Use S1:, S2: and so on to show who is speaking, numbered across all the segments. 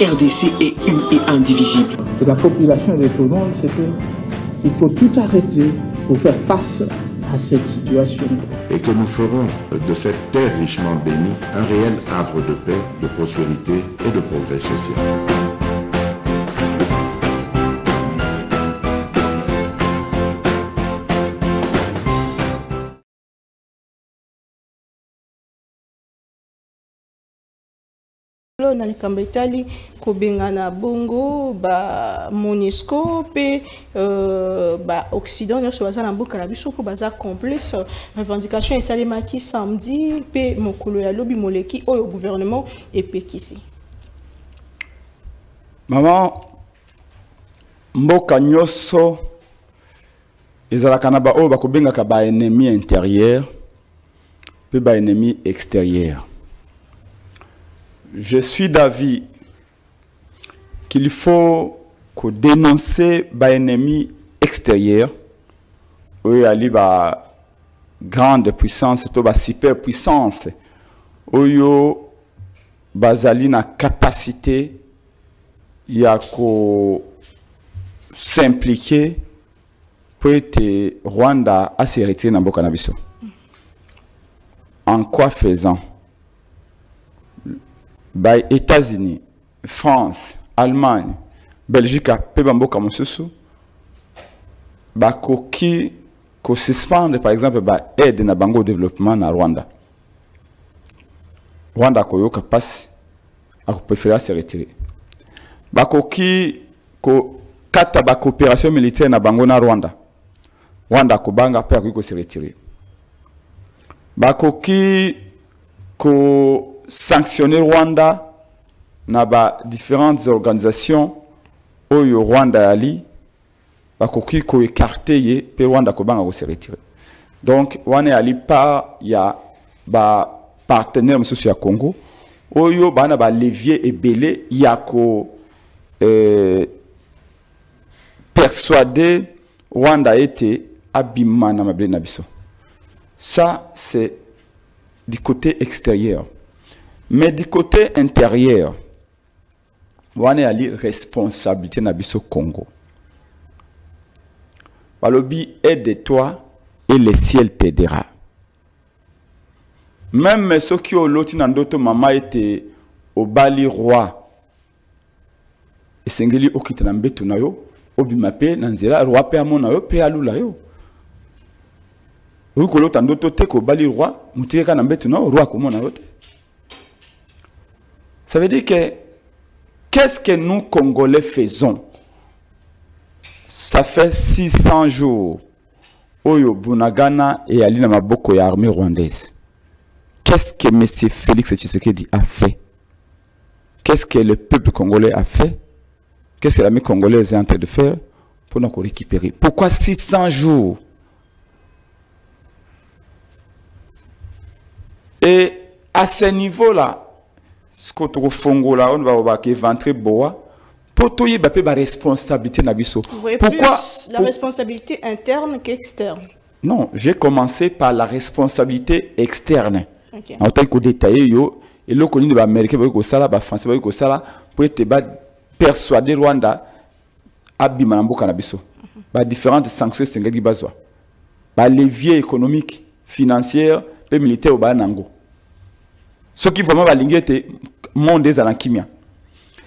S1: RDC est une et indivisible.
S2: Et la population répondante, c'est qu'il faut tout arrêter pour faire face à cette situation.
S3: Et que nous ferons de cette terre richement bénie un réel havre de paix, de prospérité et de progrès social.
S4: Na likambo etali kobengana bongo ba MONUSCO pe ba Occident nyonso baza na mboka na biso po baza complice revendication esalemaki samedi pe mokolo ya lobi moleki oyo gouvernement epekisi.
S5: Maman mboka nyonso ezalaka na ba oyo bakobengaka ba ennemi intérieur pe ba ennemi extérieur. Je suis d'avis qu'il faut dénoncer les ennemis extérieurs, où il y a une grande puissance, une superpuissance, où il y a une capacité de s'impliquer pour être Rwanda à se retirer dans le Bokanabiso. En quoi faisant? By États-Unis, France, Allemagne, Belgique, Pebamboka Mosusu, qui suspendre par exemple aide na bango au développement na Rwanda. Rwanda koyoka passe à préférer se retirer. Qui kata ba coopération militaire na bango na Rwanda. Rwanda ko banga pe ko se retirer. Qui sanctionner Rwanda na ba différentes organisations oyo Rwanda ali bakoki ko écarter ye pe Rwanda ko banga ko se retirer. Donc wana ali pa ya ba partenaire monsieur ya Congo oyo bana ba levier ebele ya ko persuader Rwanda était abima na mabele na biso. Ça c'est du côté extérieur. Mais du côté intérieur, on a la responsabilité na biso Congo. Balobi aide-toi et le ciel t'aidera. Même ceux qui ont l'autre nandoto maman était au bali roi. Et sengeli okita na mbeto na yo, obimape nanzela roi pe amona yo pe alula yo. Ou ko l'autre nandoto te ko bali roi, mutika na mbeto na roi ko mona yo te. Ça veut dire que qu'est-ce que nous Congolais faisons? Ça fait 600 jours. Oyo Bunagana et Alina Maboko et l'armée rwandaise. Qu'est-ce que M. Félix Tshisekedi a fait? Qu'est-ce que le peuple congolais a fait? Qu'est-ce que l'armée congolaise est en train de faire pour nous récupérer? Pourquoi 600 jours? Et à ce niveau-là, ce qu'on trouve là, on va éventrer bois pour tout y ait la responsabilité nabiso.
S4: Pourquoi la responsabilité interne qu'externe?
S5: Non, j'ai commencé par la responsabilité externe. En tant que détaillé yo et le connu de l'Amérique pour ça là, français pour ça là, pour être persuader Rwanda abima na mboka nabiso. Ba différentes sanctions sengeli bazwa. Ba levier économique, financier, et militaire au banango. Ce qui vraiment va linger te monde des alanquimia.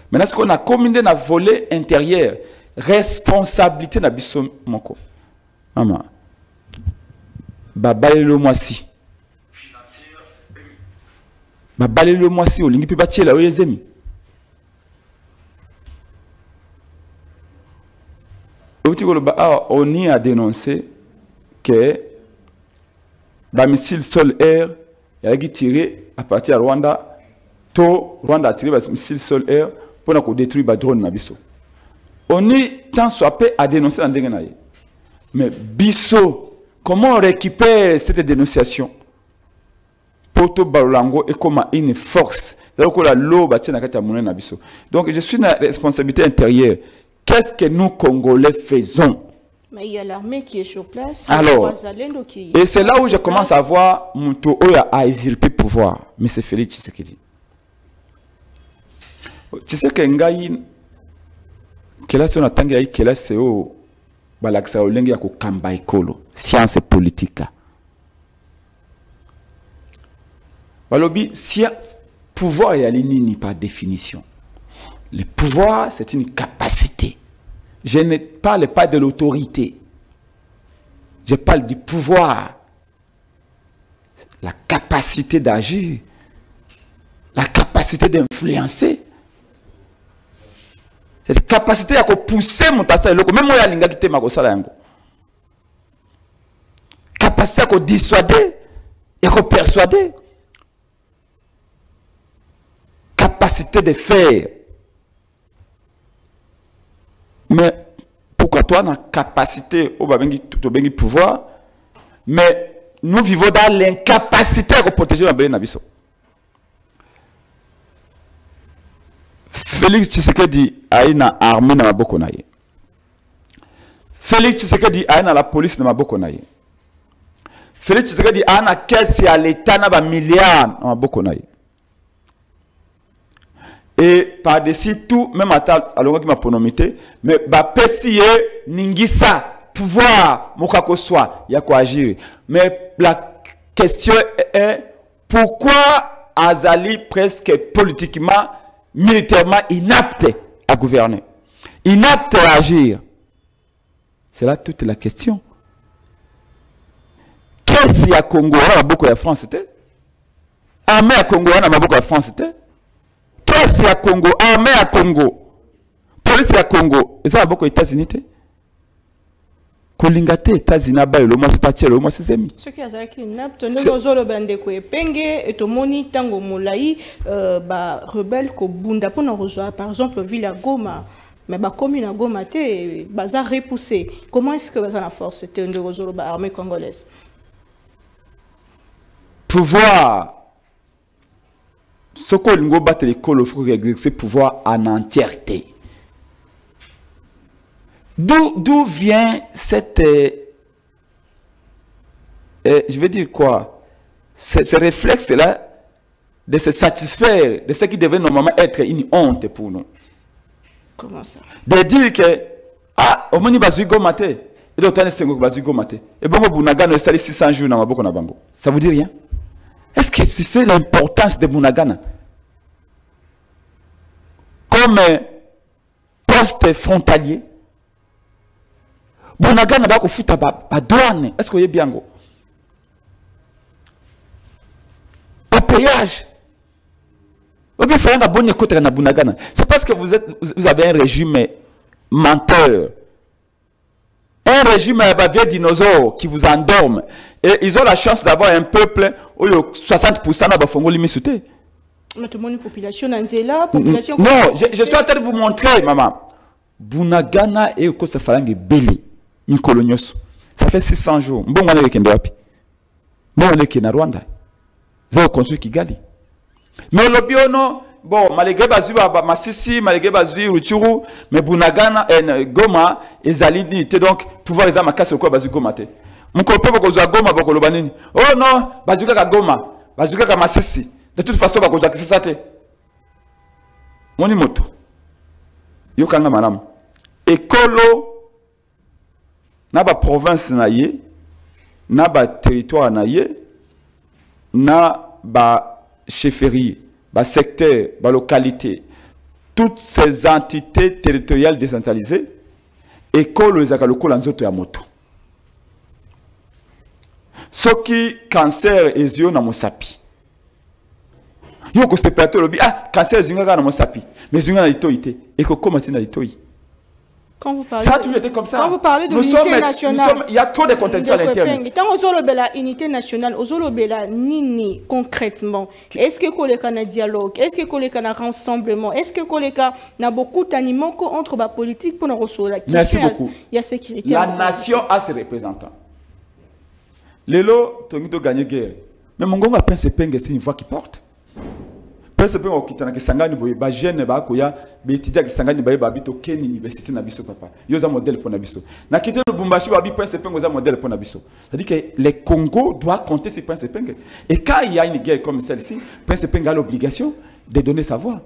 S5: Maintenant, ce qu'on a combiné dans le volet intérieur, responsabilité na biso moko. Maman, babale le moisi. Babale le moisi, olingi pi batie la oyezemi. On y a dénoncé que les missiles sol-air il a tiré à partir de Rwanda. Rwanda a tiré les missiles sol-air pour détruire les drones. On est tant soit peu à dénoncer dans le mais biso, comment on récupère cette dénonciation? Poto Balango est comme une force. Donc je suis dans la responsabilité intérieure. Qu'est-ce que nous Congolais faisons?
S4: Mais il y a l'armée qui est sur place.
S5: Alors, et c'est là où je commence à voir Mouto a usurpé le pouvoir. Mais c'est Félix Tshisekedi. Tu sais que ngai kelasi on attend ngai kelasi o balaksa olengi ya ko kamba ekolo science politique. Balobi si pouvoir est aligné par définition. Le pouvoir c'est une capacité. Je ne parle pas de l'autorité. Je parle du pouvoir. La capacité d'agir. La capacité d'influencer. Cette capacité à pousser mon tassa loko même moi ya linga kite makosala yango. Capacité à dissuader et à persuader. Capacité de faire. Mais pourquoi toi na capacité au babengi pouvoir mais nous vivons dans l'incapacité à protéger la belle nabiso. Félix Tshisekedi a une armée na maboko na ye. Félix Tshisekedi a une la police na maboko na ye. Félix Tshisekedi a une caisse à l'état na ba milliards na maboko na ye. Et par-dessus tout, même à l'heure qui m'a pronomité, mais ba pesi ningisa pouvoir mokako soit y a quoi agir. Mais la question est pourquoi Azali presque politiquement militairement inapte à gouverner, inapte à agir. C'est là toute la question. Qu'est-ce qu'il y a Congo? On a beaucoup de France, c'était. Armée à Congo, on a beaucoup de France, c'était. Qu'est-ce qu'il y a Congo? Armée à Congo. Police à Congo. Et ça a beaucoup d'États-Unis. Kolingate États-Unis, le mois c'est parti, le mois c'est zemi. Ce qui a été inapte, nous avons le bande ko epenge et to moni tango molai ba rebelle ko bunda pour nous rejoindre par exemple Villa Goma, mais ba commune à Goma te baza repoussé. Comment est-ce que baza la force c'était de rejoindre ba armée congolaise? Pouvoir ce qu'on ngo battre l'école il faut exercer pouvoir en entièreté. D'où vient cette je veux dire quoi, ce réflexe-là de se satisfaire de ce qui devait normalement être une honte pour nous. Comment ça? De dire que ah au moins bazui gomate et d'autres sengo bazui gomate et bon Bunagana sali 600 jours na maboko na bango. Ça vous dit rien? Est-ce que c'est l'importance de Bunagana comme poste frontalier? Bunagana ba ko futa ba douane. Est-ce que vous bien go? Au péage. C'est parce que vous avez un régime menteur. Un régime vieux dinosaure qui vous endorme. Et ils ont la chance d'avoir un peuple où 60% n'a pas fondu limité. Mais tout le monde population population. Non, je suis en train de vous montrer, maman. Bunagana et Okosa Falange Beli. Ça fait 600 jours. Bon, on est avec Ndoapi. Bon, on est avec Rwanda. Vous avez construit Kigali. Mais le biono, bon, malgré Bazu, Masisi, malgré Bazu, Ruchuru, mais Bunagana et Goma, et Zalini, donc, pouvoir les amas sur quoi Bazu Goma. Mon copain, Bazu Goma, Boko Lobanini. Oh non, Bazu Goma, Bazu Masisi. De toute façon, Bazu Kisate. Mon imoto. Yokanga Manam. Ekolo. Na ba province na ye, na ba territoire na ye, na ba chefferie, ba secteur, ba localité, toutes ces entités territoriales décentralisées, école les akaloko lanzoto ya moto. Soki cancer ezio na mosapi. Yo ko separato lobi ah cancer zinga na mosapi, mais zinga na itoite, et ko komati na itoyi. Quand vous parlez, ça a toujours été comme ça. Quand vous parlez de l'unité nationale, il y a trop de contradictions à l'intérieur. Quand vous avez la unité nationale, vous avez la nini concrètement. Est-ce que vous avez un dialogue? Est-ce que vous avez un rassemblement? Est-ce que vous avez beaucoup d'animaux entre la politique pour nous recevoir la question? Merci beaucoup. Il y a sécurité. La nation a ses représentants. Lelo, tu as gagné guerre. Mais mon gars, c'est une voix qui porte. C'est pas au kitana kisangani boye ba jeune ba koya be étudiant kisangani ba babito ken université na biso papa yoza modèle pour na biso na kité Lubumbashi ba bi prince pengo za modèle pour na biso. C'est-à-dire que les Congo doit compter ces prince pengo et quand il y a une guerre comme celle-ci prince pengo a l'obligation de donner sa voix.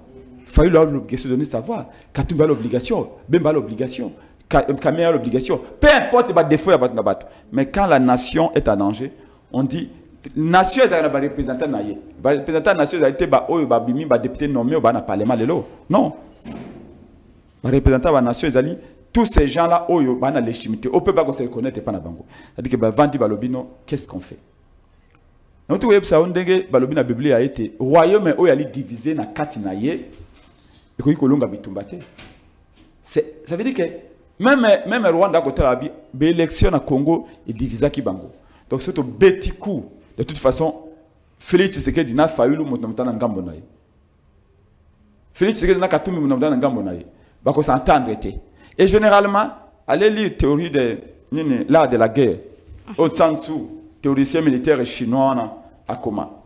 S5: Fayulu a l'obligation de donner savoir. Katumbi a l'obligation. Bemba a l'obligation. Kamé a l'obligation. Peu importe les défauts, mais quand la nation est en danger, on dit nation est un représentant naïe. Représentant nation a été député nommé au parlement non. Représentant de la nation tous ces gens là ont une légitimité. On peut pas se reconnaître pas na bango. C'est-à-dire que vandi balobino qu'est-ce qu'on fait? Donc tout ça on dit balobina Bible a été royaume où il divisé na kati na ye et ko ikolonga bitumbate. Ça veut dire que même Rwanda côté la élection na Congo est divisé ki bango. Donc c'est un petit coup. De toute façon, Félix Tshisekedi na Fayulu motomtana ngambo na ye. Félix Tshisekedi na Katumbi motomtana ngambo na ye. Ba ko s'entendre été. Et généralement, allez lire la théorie de l'art de la guerre. Au sens où théoricien militaire chinois à comment.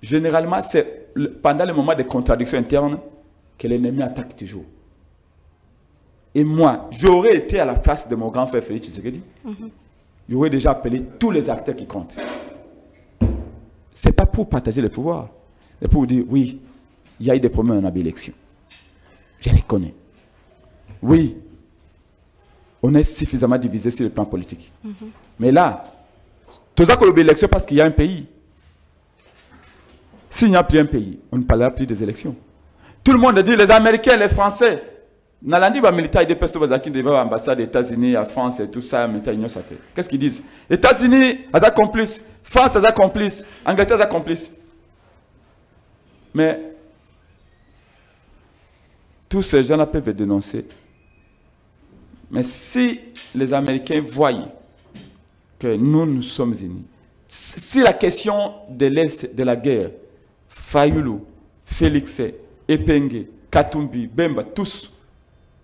S5: Généralement, c'est pendant les moments de contradiction interne que l'ennemi attaque toujours. Et moi, j'aurais été à la place de mon grand frère Félix Tshisekedi. J'aurais déjà appelé tous les acteurs qui comptent. Ce n'est pas pour partager le pouvoir. C'est pour vous dire, oui, il y a eu des problèmes dans l'élection. Je les connais. Oui, on est suffisamment divisé sur le plan politique. Mais là, tout ça que l'élection parce qu'il y a un pays. S'il n'y a plus un pays, on ne parlera plus des élections. Tout le monde dit les Américains, les Français. Nalandi va militaire des personnes qui devaient l'ambassade des États-Unis, la France et tout ça, qu'est-ce qu'ils disent? États-Unis, ils ont complice. France, ils ont complice. Angleterre, ils ont complice. Mais tous ces gens-là peuvent dénoncer. Mais si les Américains voient que nous sommes unis, si la question de l'Est de la guerre, Fayulu, Félix, Epenge, Katumbi, Bemba, tous,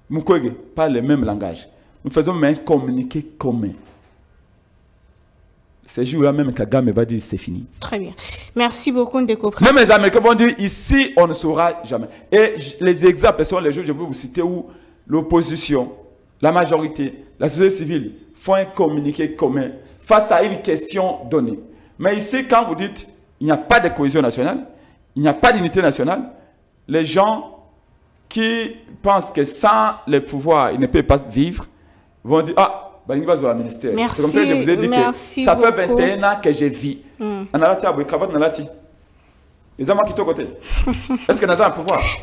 S5: Mukwege, parlent le même langage. Nous faisons un communiqué commun. Ces jours-là, même Kagame va dire c'est fini.
S4: Très bien. Merci beaucoup, Ndeko.
S5: Même les Américains vont dire ici, on ne saura jamais. Et les exemples sont les jours, je vais vous citer, où l'opposition, la majorité, la société civile font un communiqué commun face à une question donnée. Mais ici, quand vous dites il n'y a pas de cohésion nationale, il n'y a pas d'unité nationale, les gens qui pensent que sans le pouvoir, ils ne peuvent pas vivre, vont dire ah, ministère. C'est comme ça que je vous ai dit que ça fait 21 ans que je vis. Est-ce que nous avons un pouvoir? Est-ce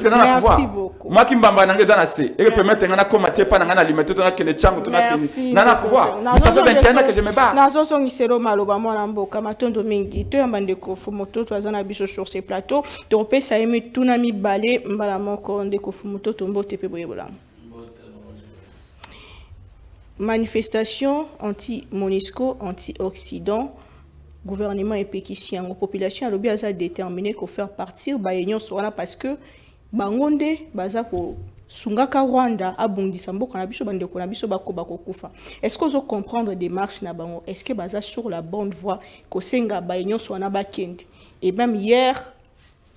S5: que nous avons un pouvoir? Moi qui m'bamba n'engage na se et permettre ngana commater pas ngana alimenter tona kele changu tona kele nana pouvoir. Ça fait 21 ans que je me bats.
S4: Nazo songi sero maloba mwana mboka matondo mingi to yamba ndeko fumoto twazana biso sur ces plateaux to pesa emi tuna mi balé mbala moko ndeko fumoto tombo tepe boyebola. Manifestation anti-Monisco, anti-Occident, gouvernement et péquisien, la population a bien déterminé qu'on faire partir Bayenyon Sorana parce que Bangonde, Bazako, Sungaka Rwanda, Abundisa Mboka Nabiso Bandeko Nabiso Bako Bako Kufa. Est-ce qu'on peut comprendre des marches Nabango? Est-ce que Baza sur la bonne voie, Kosenga Bayenyon Sorana Bakend? Et même hier,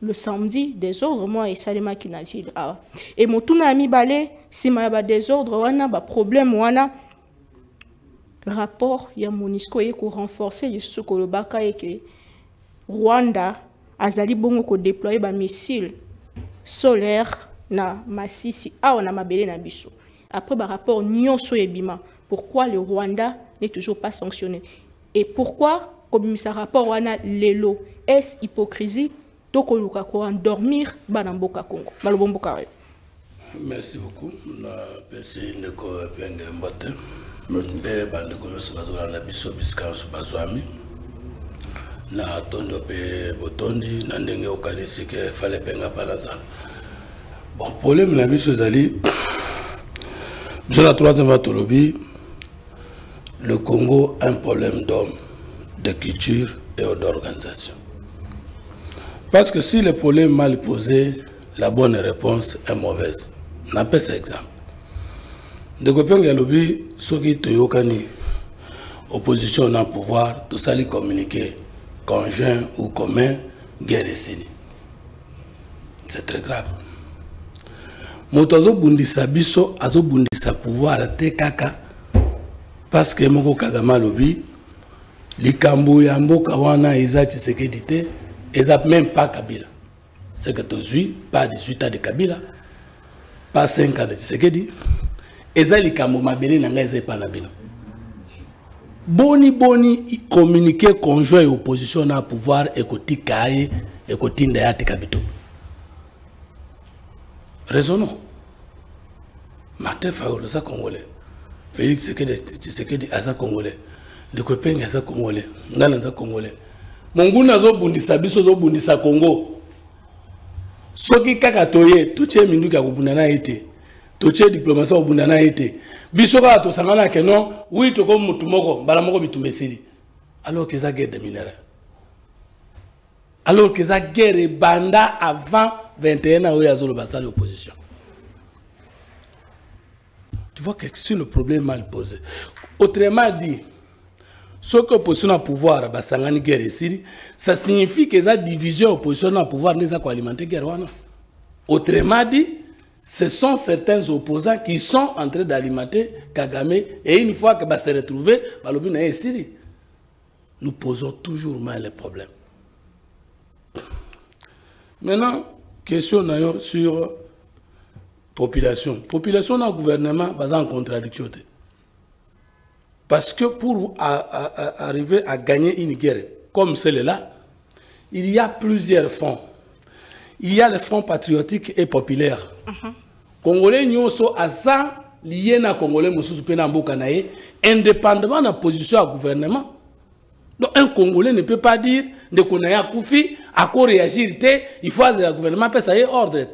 S4: le samedi, désordre, moi et Salema qui n'a ville. Et mon tout ami balé, si ma ba désordre, wana, ba problème, wana. Rapport ya Monisco et ko renforcer ce que le baka et que Rwanda azali bongo ko déployer ba missile solaire na Masisi a na mabele na biso. Après ba rapport nyonso ebima, pourquoi le Rwanda n'est toujours pas sanctionné et pourquoi comme ça rapport wana lelo est hypocrisie to ko luka ko endormir bana mboka Congo malobomboka.
S6: Merci beaucoup na pesi ndeko penge mbote. Mbe bandeko nyonso bazolanda biso bisika nyonso bazwami na tondo pe botondi na ndenge okanisi ke fale penga mpa nazala. Bon, problème na biso ezali biso na troisième atolobi le Congo a un problème d'homme, de culture et d'organisation. Parce que si le problème est mal posé, la bonne réponse est mauvaise. On appelle ça exemple. De copains qui lobby, ceux qui toyokani opposition dans le pouvoir, tout ça les communiquer conjoint ou commun, guerre ici. C'est très grave. Motozo bundisa biso, azo bundisa pouvoir te kaka, parce que moko Kagame lobby, likambo ya mboka wana eza Tshisekedi te, Ils n'ont même pas Kabila. C'est que 18, pas 18 ans de Kabila, pas 5 ans de Tshisekedi. Ils ont les Kamoma Bélé, ils n'ont pas Nabila. Boni communiquer conjoint et opposition à pouvoir et côté Kaye et côté Ndayati Kabito. Raisonnons. Martin Fayoul, ça Congolais. Félix Tshisekedi, ça Congolais. De Kopeng, ça Congolais. Ngana, ça Congolais. Monguna zo bundisa biso zo bundisa Congo. Soki kaka toye, tuche minduka kubundana ete. Tuche diplomatie kubundana ete. Biso kaka to sangana ke non, oui to ko mutu moko, mbala moko bitumesiri. Alors que ça guerre de minerais. Alors que ça guerre banda avant 21 ans où il y a zolo basal l'opposition. Tu vois que c'est le problème mal posé. Autrement dit, ce que l'opposition a pouvoir, basangani guerre ici, ça signifie que la division opposition a pouvoir n'est pas alimenter guerre. Autrement dit, ce sont certains opposants qui sont en train d'alimenter Kagame et une fois que va se retrouver, nous posons toujours mal les problèmes. Maintenant, question sur population. Population dans le gouvernement est en contradiction. Parce que pour arriver à gagner une guerre comme celle-là, il y a plusieurs fronts. Il y a le front patriotique et populaire. Congolais nyoso asa lié na Congolais mususu pe na mboka na ye indépendamment de la position du gouvernement. Donc un Congolais ne peut pas dire de konaya koufi à quoi réagir, il faut que le gouvernement peut s'aller ordre.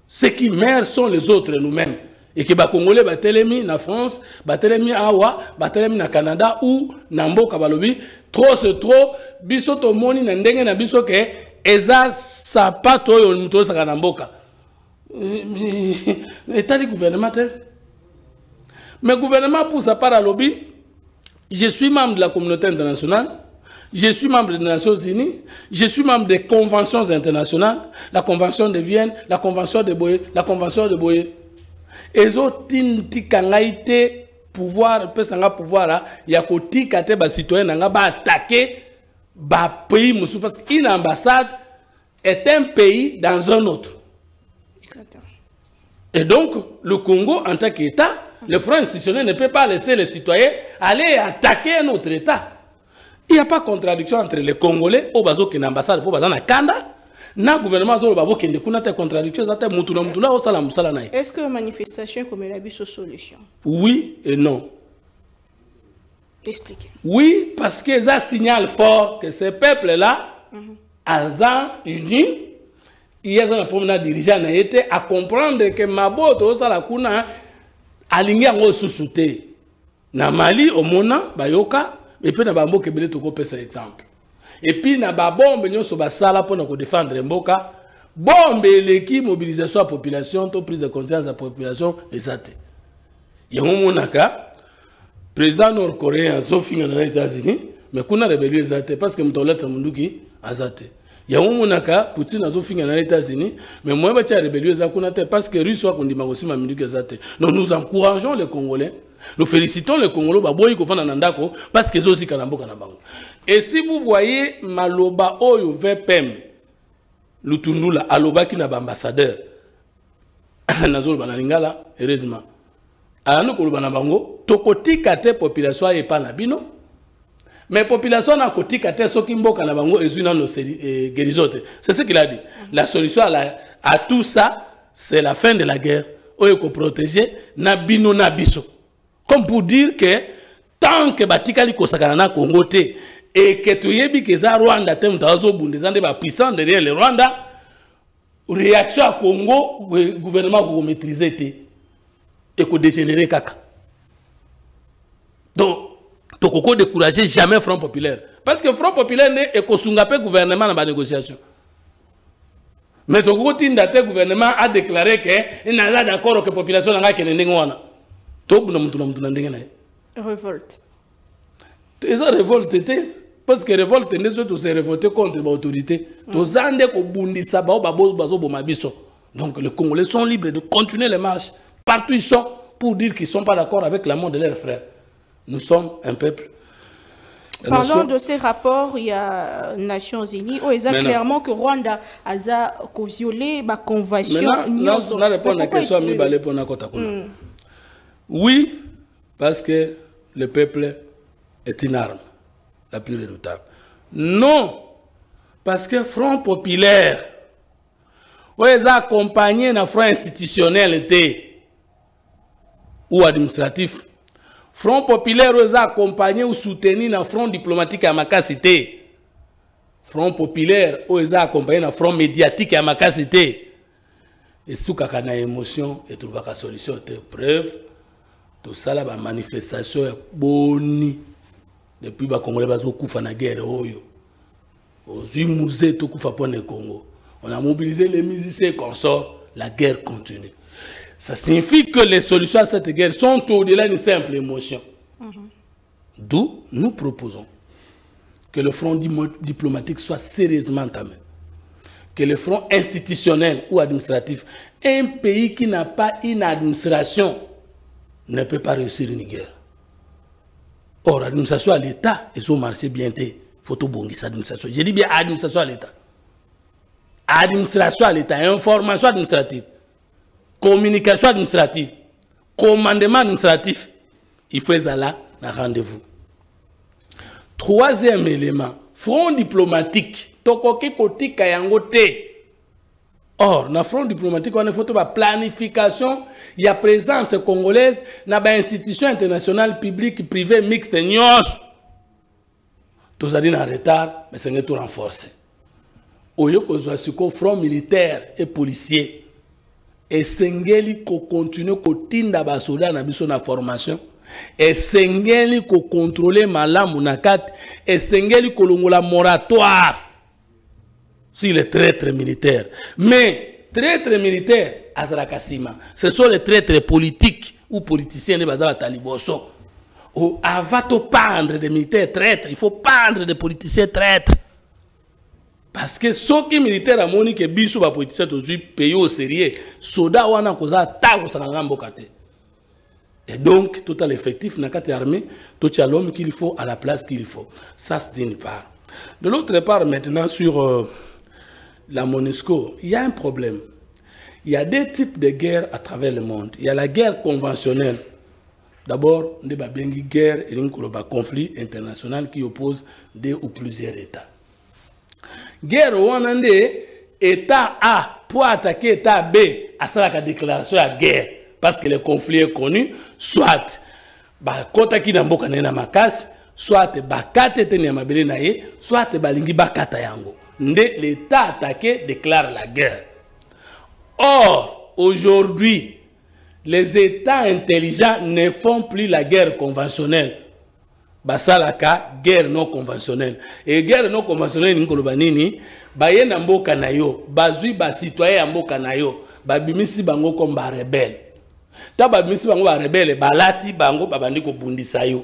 S6: Ce qui meurent sont les autres nous-mêmes. Et que les Congolais batelemi na France, batelemi awa, batelemi na Canada ou na mboka balobi, trop c'est trop, biso to moni na ndenge na biso ke eza sapato yo muto saka na mboka. État du gouvernement. Mais le gouvernement pour sa part à lobby, je suis membre de la communauté internationale, je suis membre des Nations Unies, je suis membre des conventions internationales, la convention de Vienne, la convention de Boye, la convention de Boye. Et autres kangaïté pouvoir, pouvoir, il y a côté kate ba citoyen nanga ba attaquer ba pays musu parce qu'une ambassade est un pays dans un autre. Et donc, le Congo, en tant qu'État, le front institutionnel ne peut pas laisser les citoyens aller attaquer un autre État. Il n'y a pas de contradiction entre les Congolais, au bazo qui l'ambassade pour bazana Kanda, na gouvernement zolo babo qui ne connaît pas contradiction, ça mutuna mutuna au salam salanaï.
S4: Est-ce que la manifestation comme la solution?
S6: Oui et non.
S4: Expliquez.
S6: Oui, parce que ça signale fort que ces peuples-là, azan unis. Il y a un problème dirigeant à comprendre que Maboto ça la kuna aligné en sous-souté. Na Mali au Mona bayoka et puis na bambo kebele to ko pesa exemple. Et puis na ba bombe nyoso ba sala pour nous défendre mboka. Bombe l'équipe mobilisation à population, to prise de conscience à la population exact. Il y a un monaka président nord-coréen Zofinga dans les États-Unis mais kuna rébellion exact parce que mtoleta munduki azate. Il y a un monaka, Poutine a fait dans les États-Unis, mais moi, je suis rébellieux parce que les Russes ont dit que donc nous encourageons les Congolais, nous félicitons les Congolais parce qu'ils ont aussi Kanambo. Et si vous voyez Maloba Oyo VPM, Lutundula, Aloba qui n'a pas ambassadeur, Nazol Banalingala, heureusement. Alors nous, Banabango, Tokoti Kate population et pas Nabino. Mais la population a côté kate sokimbo kanabango ezuna no guérisote. C'est ce qu'il a dit. La solution à tout ça, c'est la fin de la guerre. Oyo ko protéger na bino na biso. Comme pour dire que tant que batikali ko sakana na Congo te et que tuyebi que za Rwanda te mutazo bundezande ba puissant derrière le Rwanda, réaction à Congo, le gouvernement ko maîtriser te et ko dégénérer kaka. Donc Tokoko décourager jamais Front Populaire. Parce que Front Populaire n'est que gouvernement dans la négociation. Mais Tokoko Tindate gouvernement a déclaré qu'il n'a pas d'accord avec la population n'a pas
S4: révolte.
S6: C'est ça révolte. Parce que révolte n'est pas se révolter contre l'autorité. Donc les Congolais sont libres de continuer les marches. Partout ils sont pour dire qu'ils ne sont pas d'accord avec la mort de leurs frères. Nous sommes un peuple
S4: Parlant de ces rapports, il y a Nations Unies, où ils ont clairement que Rwanda a violé la convention.
S6: Oui, parce que le peuple est une arme, la plus redoutable. Non, parce que Front Populaire, où ils ont accompagné un front institutionnel ou administratif. Front Populaire, où ils ont accompagné ou soutenu un front diplomatique à Makasité. Front Populaire, où ils ont accompagné un front médiatique à Makasité. Et sous qu'il y a une émotion, et trouver la solution, de preuve, tout ça, la manifestation est bonne. Depuis que les Congolais ont fait la guerre, aux musées, tout pour le Congo. On a mobilisé les musiciens et consorts, la guerre continue. Ça signifie que les solutions à cette guerre sont au-delà d'une simple émotion. D'où nous proposons que le front diplomatique soit sérieusement entamé. Que le front institutionnel ou administratif, un pays qui n'a pas une administration ne peut pas réussir une guerre. Or, l'administration à l'État, ils ont marché bien. Il faut tout bon administration. Je dis bien administration à l'État. Administration à l'État, information administrative, communication administrative, commandement administratif. Il faut aller là, un rendez-vous. Troisième élément, front diplomatique. Tokoki koti kayangote. Or, dans le front diplomatique, on a fait la planification, il y a présence congolaise dans les institutions internationales, publiques, privées, mixtes, tout ça dit en retard, mais c'est tout renforcé. Au lieu que ce soit front militaire et policier, et sengeli ko continue ko tinda ba soda na biso na formation, et sengeli ko contrôler malamu na kat, et sengeli ko longola moratoire sur les traîtres militaires. Mais traîtres militaires à Zrakasima, ce sont les traîtres politiques ou politiciens de Bazava Taliboso. Avant de pendre des militaires traîtres, il faut pendre des politiciens traîtres. Parce que ceux qui militaires à Monique et Bissou, les politiciens aujourd'hui payés au sérieux, soda ou en cause tago sanangambokate. Et donc, tout à l'effectif, n'a qu'à armée, tout à l'homme qu'il faut à la place qu'il faut. Ça, c'est d'une part. De l'autre part, maintenant, sur la MONUSCO, il y a un problème. Il y a deux types de guerres à travers le monde. Il y a la guerre conventionnelle. D'abord, il y a une guerre et un conflit international qui oppose deux ou plusieurs États. Guerre où on a État A pour attaquer État B à la déclaration de guerre parce que le conflit est connu, soit kota ki na mboka na makasi, soit bakate te na mabele na ye, soit balingi bakata yango. L'État attaqué déclare la guerre. Or, aujourd'hui, les États intelligents ne font plus la guerre conventionnelle. Basalaka, guerre non conventionnelle. Et guerre non conventionnelle, Nkolobanini, baye na mboka na yo, bazui ba citoyen ya mboka na yo, babimisi bango comme ba rebelle. Ta babimisi bango ba rebelle, balati bango babandi ko bundisa yo.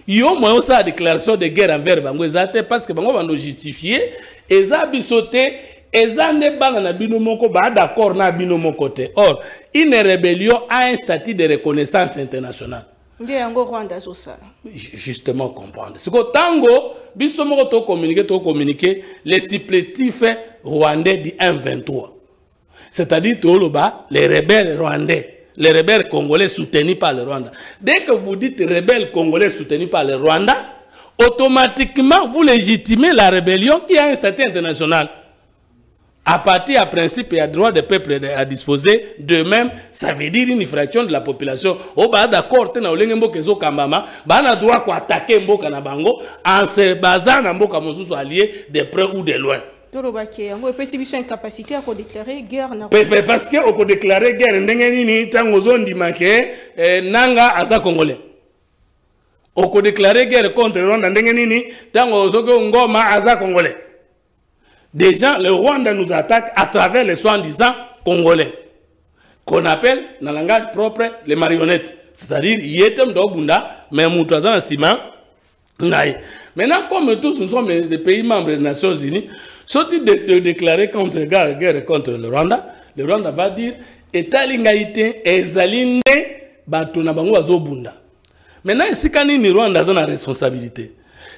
S6: Yo moi sa déclaration de guerre envers bango ezate parce que bango bando justifier, eza bisote, eza ne bana na bino moko ba d'accord na bino moko te. Or, une rébellion a un statut de reconnaissance internationale. Justement comprendre. Ce que tango, bisomoko to communiquer les supplétifs rwandais du M23. C'est-à-dire les rebelles rwandais, les rebelles congolais soutenus par le Rwanda. Dès que vous dites rebelles congolais soutenus par le Rwanda, automatiquement vous légitimez la rébellion qui a un statut international. À partir du principe, il y a droit des peuples à disposer d'eux-mêmes, ça veut dire une fraction de la population. Oh, bah d'accord, tu as le droit d'attaquer Mboka na bango en se basant sur Mboka mosusu allié de près ou de loin.
S4: Une capacité à déclarer guerre.
S6: Parce qu'on peut déclarer guerre, nanga asa congolais. On peut déclarer guerre contre le Rwanda, ngoma asa congolais. Déjà, le Rwanda nous attaque à travers les soi-disant congolais, qu'on appelle, dans le langage propre, les marionnettes. C'est-à-dire, Yetem Dobunda, mais Moutouazan Sima, Naï. Maintenant, comme tous nous sommes des pays membres des Nations Unies, sauf de déclarer contre la guerre contre le Rwanda va dire, État lingaïté, Ezalinde, Batuna Bango Azobunda. Maintenant, ici, quand il Rwanda a la responsabilité.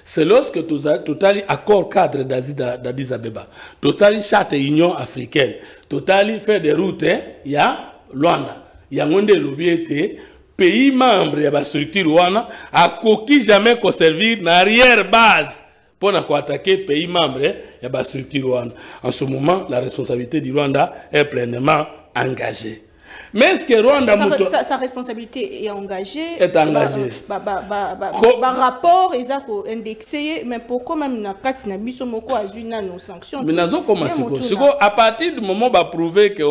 S6: C'est lorsque totali accord cadre d'Addis Abeba, totali charte Union africaine, totali fait des routes, il y a Luanda, il y a monde l'objet pays membre de la structure Rwanda a coquille jamais qu'on servir n'arrière base pour attaquer pays membre de la structure Rwanda. En ce moment, la responsabilité du Rwanda est pleinement engagée. Mais est-ce que Rwanda
S4: sa responsabilité est engagée?
S6: Est engagée.
S4: Par rapport, ils ont indexé, mais pourquoi même na kati na biso moko azuna nos sanctions?
S6: Mais nous comment c'est à partir du moment où on va prouver que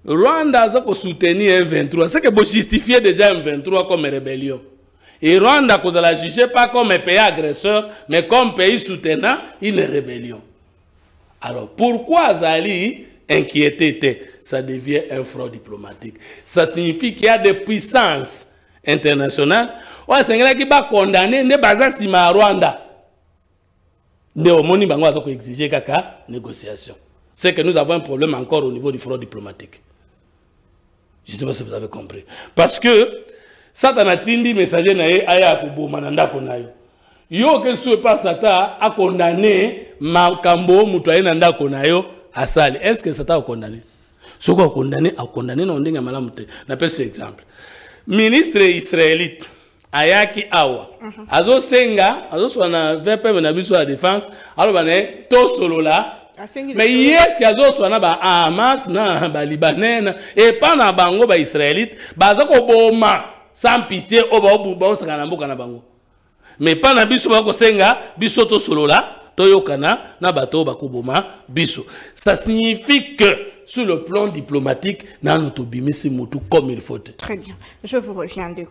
S6: Rwanda a soutenu M23, c'est que vous justifiez déjà M23 comme rébellion. Et Rwanda, vous ne la jugez pas comme un pays agresseur, mais comme pays soutenant une rébellion. Alors, pourquoi Azali inquiété? Ça devient un front diplomatique. Ça signifie qu'il y a des puissances internationales. Ouais, c'est un qui va condamner ne pas si ma Rwanda. Ne au moni bango a exiger kaka négociation. C'est que nous avons un problème encore au niveau du front diplomatique. Je ne sais pas si vous avez compris. Parce que Satan a tindi messager nae aya kuboma nanda konayo. Yo que ce pas Satan a condamné makambo mutoye nanda konayo asali. Est-ce que Satan a condamné? Ce qu'on a condamné non ndinga malamute. N'appelle ce exemple. Ministre israélite ayaki awa. Azo senga, azo swana VP na biso la défense, alors bané to solo là. Mais est-ce qu'il y a d'autres ba Hamas na ba Libanais et pas na bango ba Israélite baza ko boma sans pitié o ba obu sanga mboka na bango. Mais pas na biso ba ko senga biso to solo là to yokana na bato ba ko boma biso. Ça signifie que sur le plan diplomatique, nous avons tout comme il faut.
S4: Très bien. Je vous reviens de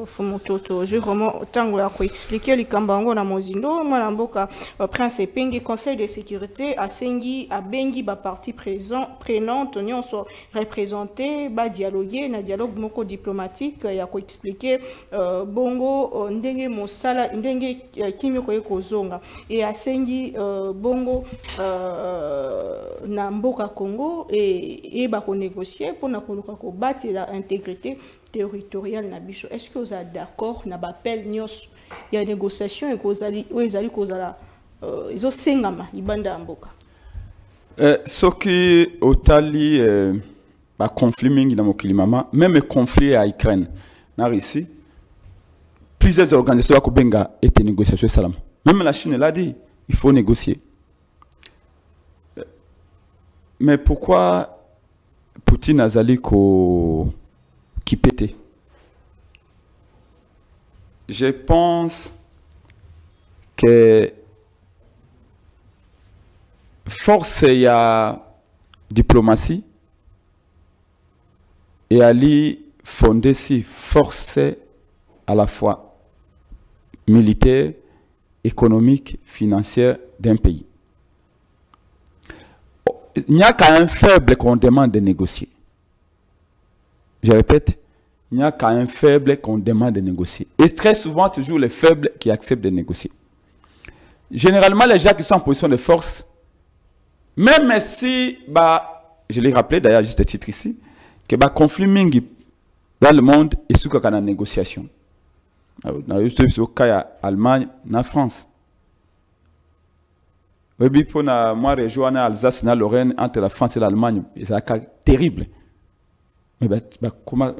S4: Fumototo. Je vraiment autant que expliquer les Kambango na Mozindo, Malamboka Prince Pengi Conseil de sécurité à Sengi à Bengi ba partie prenante nous sont représentés ba dialoguer na dialogue moko diplomatique ya ko expliquer bongo ndenge mosala ndenge kimyo ko ekozonga et à Sengi bongo na mboka Congo et bah qu'on négocier pour na koluka ko battre l'intégrité territoriale na biso. Est-ce que vous êtes d'accord na bapel nyos il y a négociation et kozali ou ezali kozala izo sengama libanda mboka
S5: ce qui otali ba conflit mingi na mokili mama même conflit à Ukraine na Russie plusieurs organisations ko benga et négociation salam même la Chine l'a dit il faut négocier. Mais pourquoi Poutine a zali qui pétait? Je pense que force il y a diplomatie et Ali fondé si force à la fois militaire, économique, financière d'un pays. Il n'y a qu'à un faible qu'on demande de négocier. Je répète, il n'y a qu'à un faible qu'on demande de négocier. Et très souvent, toujours les faibles qui acceptent de négocier. Généralement, les gens qui sont en position de force, même si, je l'ai rappelé d'ailleurs juste à titre ici, que le conflit mingi dans le monde est sous la négociation. Dans le cas Allemagne, en France. Oui, pour moi, rejoindre Alsace et Lorraine entre la France et l'Allemagne, c'est un cas terrible. Mais comment.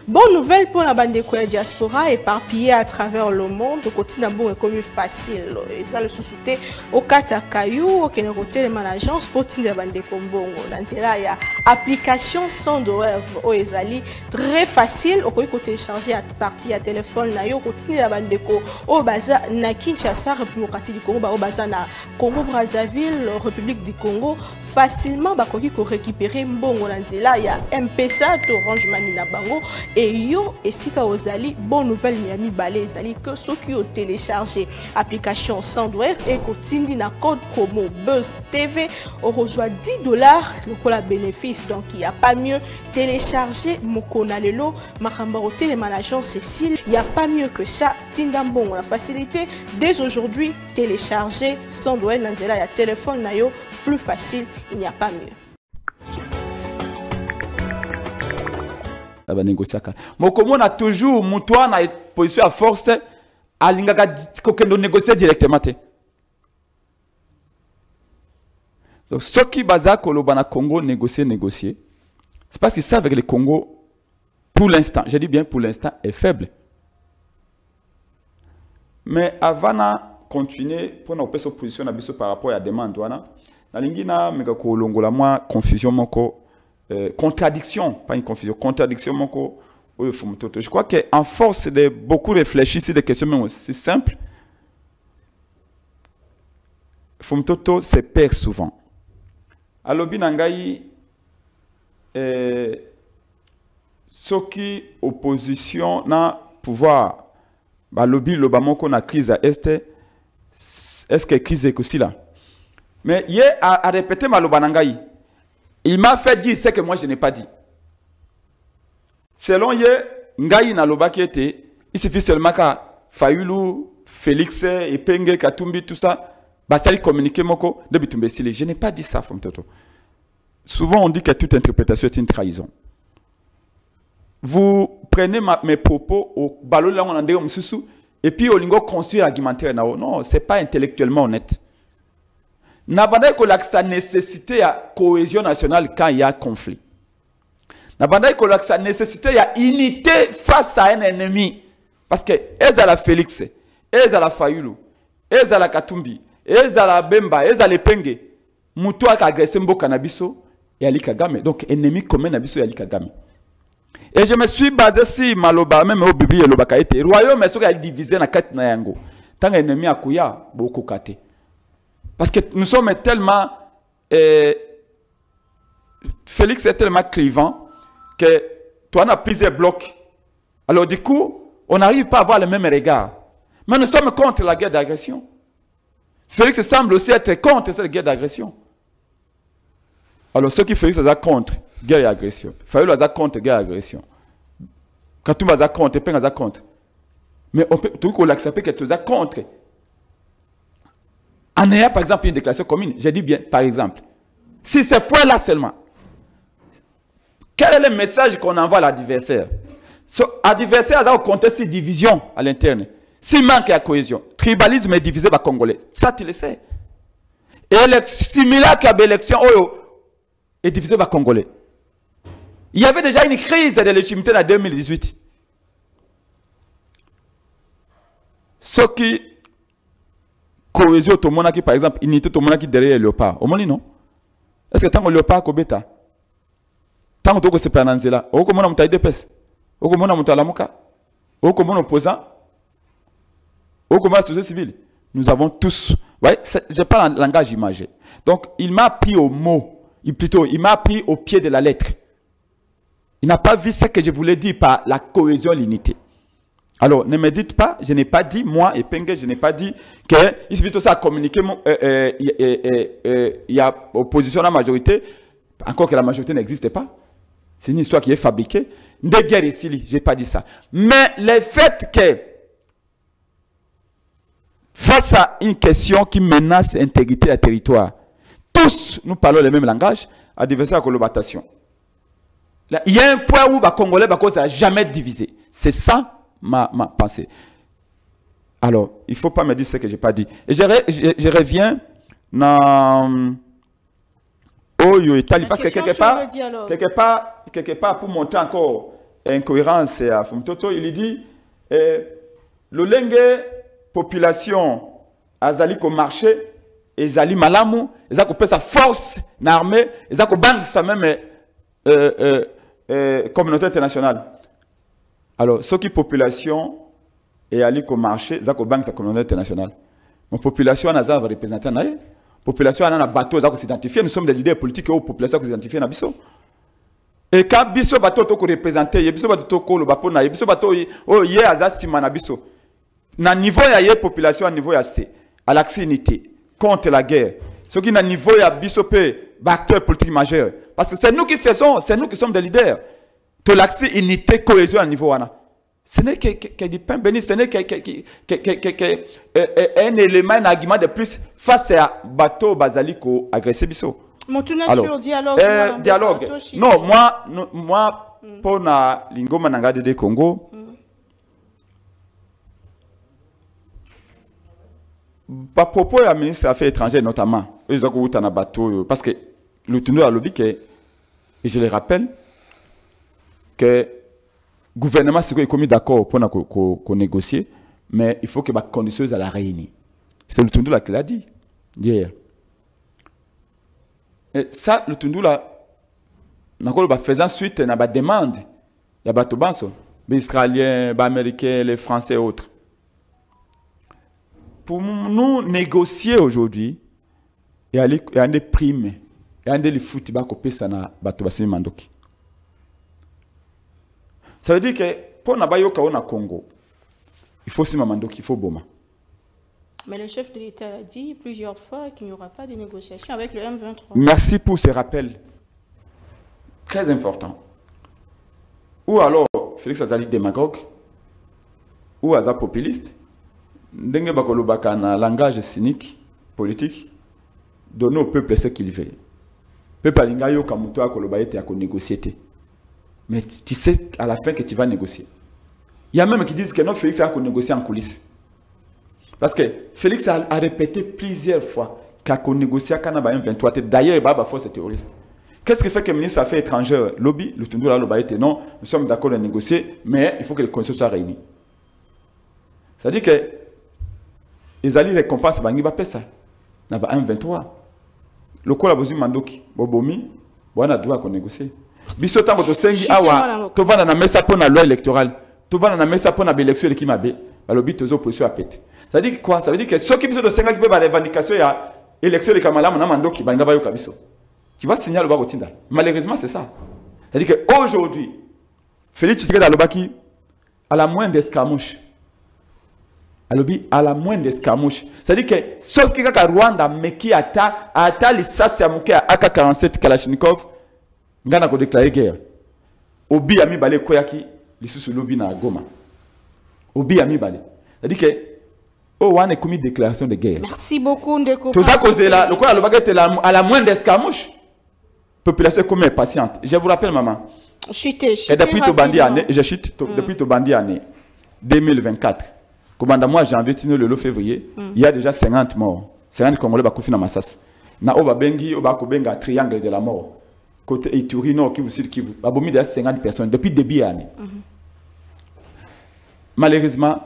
S4: Bonne nouvelle pour la bande de diaspora éparpillée à travers le monde. Au quotidien, est comme facile. Et ça, le sous-souté au Katakayou, au Kénéroté, les managers, pour la bande de Kombongo. Dans là, il y a application sans douleur au Ezali. Très facile. Au côté télécharger à partir à téléphone, au quotidien, la bande de Ko, au Baza, na Kinshasa, République du Congo, au Baza, na Congo Brazzaville, République du Congo. Facilement, bakoki ko récupérer mbongo na nzela ya M-Pesa to Orange Money na bango et yo esika ozali bonne nouvelle Miami Balé ezali que ceux qui ont téléchargé application Sandwave et kotindi na code promo Buzz TV on reçoit $10 le la bénéfice donc il y a pas mieux télécharger mokona lelo makambaro télémanagement Cécile il y a pas mieux que ça tinda mbongo la facilité dès aujourd'hui télécharger Sandwave na nzela ya téléphone na yo plus facile, il n'y a pas mieux.
S5: ba négocier mais comme on a toujours mutuana na position à force alingaka kokendo négocier directement te. Donc ceux qui baza koloba na Congo négocier c'est parce qu'ils savent que le Congo pour l'instant, je dis bien pour l'instant, est faible. Mais avant de continuer pour nous faire opposition par rapport à la demande, confusion, contradiction, pas une confusion, contradiction. Je crois qu'en force de beaucoup réfléchir sur des questions, mais c'est simple. Fumtoto se perd souvent. Alors, Binangaï, ceux qui opposition na pouvoir, bah lobby le bamoko na crise à est-ce que crise est aussi là? Mais hier a répété malobanangaï. Il m'a fait dire ce que moi je n'ai pas dit. Selon hier, Ngaï na loba qui était, il suffit seulement qu'à Fayulu, Félix, Epenge, Katumbi, tout ça, bah ça lui communiquer moko de Bitumbe Sili. Je n'ai pas dit ça, Fomtoto. Souvent on dit que toute interprétation est une trahison. Vous prenez mes propos au ballon là on a dit et puis au lingo construire argumentaire non, c'est pas intellectuellement honnête. N'abandonne que la nécessité à cohésion nationale quand il y a conflit. N'abandonne que la nécessité à unité face à un ennemi. Parce que Ezala Félix, Ezala Fayulu, Ezala Katumbi, Ezala Bemba, Ezala Penge, Moutou a agressé Mboka Nabiso et Ali Kagame. Donc ennemi commun Nabiso et Ali Kagame. Et je me suis basé sur Maloba, même au Bibi et Loba Kaite. Royaume est divisé na 4 nayango. Tant ennemi à Kouya, beaucoup kate. Parce que nous sommes tellement... Félix est tellement clivant que toi, on a plusieurs blocs. Alors du coup, on n'arrive pas à avoir le même regard. Mais nous sommes contre la guerre d'agression. Félix semble aussi être contre cette guerre d'agression. Alors ceux qui Félix sont contre guerre et agression. Fayulu est contre guerre et agression. Katumba est contre, Epenge est contre. Mais on peut tout l'accepter que tu es contre. En ayant par exemple une déclaration commune, j'ai dit bien par exemple, si ce point-là seulement, quel est le message qu'on envoie à l'adversaire? L'adversaire a compté sur division à l'interne. S'il manque la cohésion, tribalisme est divisé par Congolais. Ça, tu le sais. Et similaire à l'élection est divisé par Congolais. Il y avait déjà une crise de légitimité en 2018. Ce qui cohésion tout le monde qui par exemple unité tout le monde qui derrière le léopard. Au moins non. Est-ce que tant que le léopard kobeta, tant que se prononcer là, au comment on taille de pes, au comment on la moka, au comment on opposant, au comment société civile. Nous avons tous, ouais, je parle en langage imagé. Donc il m'a pris au mot, il m'a pris au pied de la lettre. Il n'a pas vu ce que je voulais dire par la cohésion, l'unité. Alors, ne me dites pas, je n'ai pas dit, moi, Epenge, je n'ai pas dit qu'il suffit de ça communiquer, il y a opposition à la majorité, encore que la majorité n'existe pas. C'est une histoire qui est fabriquée. De guerre ici, je n'ai pas dit ça. Mais le fait que, face à une question qui menace l'intégrité du territoire, tous nous parlons le même langage, adversaire à collaboration. Il y a un point où les Congolais ne jamais divisé. C'est ça ma pensée. Alors, il ne faut pas me dire ce que je n'ai pas dit. Et je reviens dans Italie, parce que quelque part, pour montrer encore incohérence à Fumtoto, il dit le lengue population azali ko marché, ezali malamu, ezali ko sa force na armée, ezali ko bang sa même communauté internationale. Alors, ce qui population est allé au marché, c'est banque sa communauté internationale. La population a un représentant, la population a un bateau qui s'identifie. Nous sommes des leaders politiques et la population qui s'identifie dans Bisso. Et quand Bisso bateau est représenté, il y a Bisso bateau qui est représenté, il y a Bisso bateau qui est représenté dans Bisso. Dans le niveau, il y a une population à niveau à l'activité contre la guerre. Ce qui est à niveau, il y a Bisso acteur politique majeur. Parce que c'est nous qui faisons, c'est nous qui sommes des leaders. De l'accès unité, cohésion à niveau. Ce n'est que du pain béni, ce n'est qu'un élément, un argument de plus face à bateau basaliko agressé biso.
S4: Alors, sur dialogue.
S5: Dialogue. Non, moi, pour na lingoma nangade de Congo. Par propos du ministre des Affaires étrangères notamment, ils ont eu un bateau parce que le tournoi a lobby que, et je le rappelle, que le gouvernement s'est commis d'accord pour négocier, mais il faut que les conditions soient la réunie. C'est le tournoi qui l'a dit hier. Et ça, le tournoi là, faisant suite à la demande, il y a les Israéliens, les Américains, les Français et autres. Pour nous négocier aujourd'hui, il y a des primes, il y a des foot qui sont mandoki. Ça veut dire que pour nabayoka au Congo, il faut si mandoki, il faut boma.
S4: Mais le chef de l'État a dit plusieurs fois qu'il n'y aura pas de négociation avec le M23.
S5: Merci pour ces rappels très importants. Ou alors Félix Azali démagogue, ou Aza populiste. Ndenge bakolobaka na langage cynique politique donner au peuple ce qu'il veut. Peuple alinga yo kamuto akoloba ete ako négocier. Mais tu sais à la fin que tu vas négocier. Il y a même qui disent que non, Félix a négocié en coulisses. Parce que Félix a répété plusieurs fois qu'il a négocié avec M23. D'ailleurs, il y a des terroristes. Qu'est-ce qui fait que le ministre des Affaires étrangères lobby, le Tundou là, non, nous sommes d'accord de négocier, mais il faut que les conditions soient réunies. C'est-à-dire que les alliés récompensent bangi ba pesa na ba M23 le ko la bozi mandoki bobomi wana doit ko négocier biso tango to sengi awa to vana na mesa pona loi électorale to vana na mesa pona élection qui mabe balobi tozo opposition a pété. Ça veut dire quoi? Ça veut dire que ceux qui biso to senga qui peut ba revendication ya élection les kamalamu na mandoki banga ba yoka biso tu vas signaler le ba kotinda. Malheureusement c'est ça. Ça veut dire que aujourd'hui Félix Tshisekedi alobaki à la moindre escarmouche à la moindre escarmouche. C'est-à-dire que sauf que quand Rwanda meki ata lisasi ya muke AK-47 Kalachnikov ngana ko déclarer guerre. Obi ami balé koyaki lisusu lobi na Goma. Obi ami balé. C'est-à-dire que on a commis déclaration de guerre.
S4: Merci beaucoup Ndeko.
S5: Tout ça cause là, le quoi à la moindre escarmouche. Population comme est patiente. Je vous rappelle maman.
S4: Chuté.
S5: Et depuis to bandi année, je chute depuis to bandi année 2024. Commandant moi janvier le février, il y a déjà 50 morts. 50 Congolais bakoufi na Massas. Na oba bengi oba kobenga triangle de la mort. Côté Ituri Nord Kivu Sud Kivu, babomi déjà 50 personnes depuis début année. Malheureusement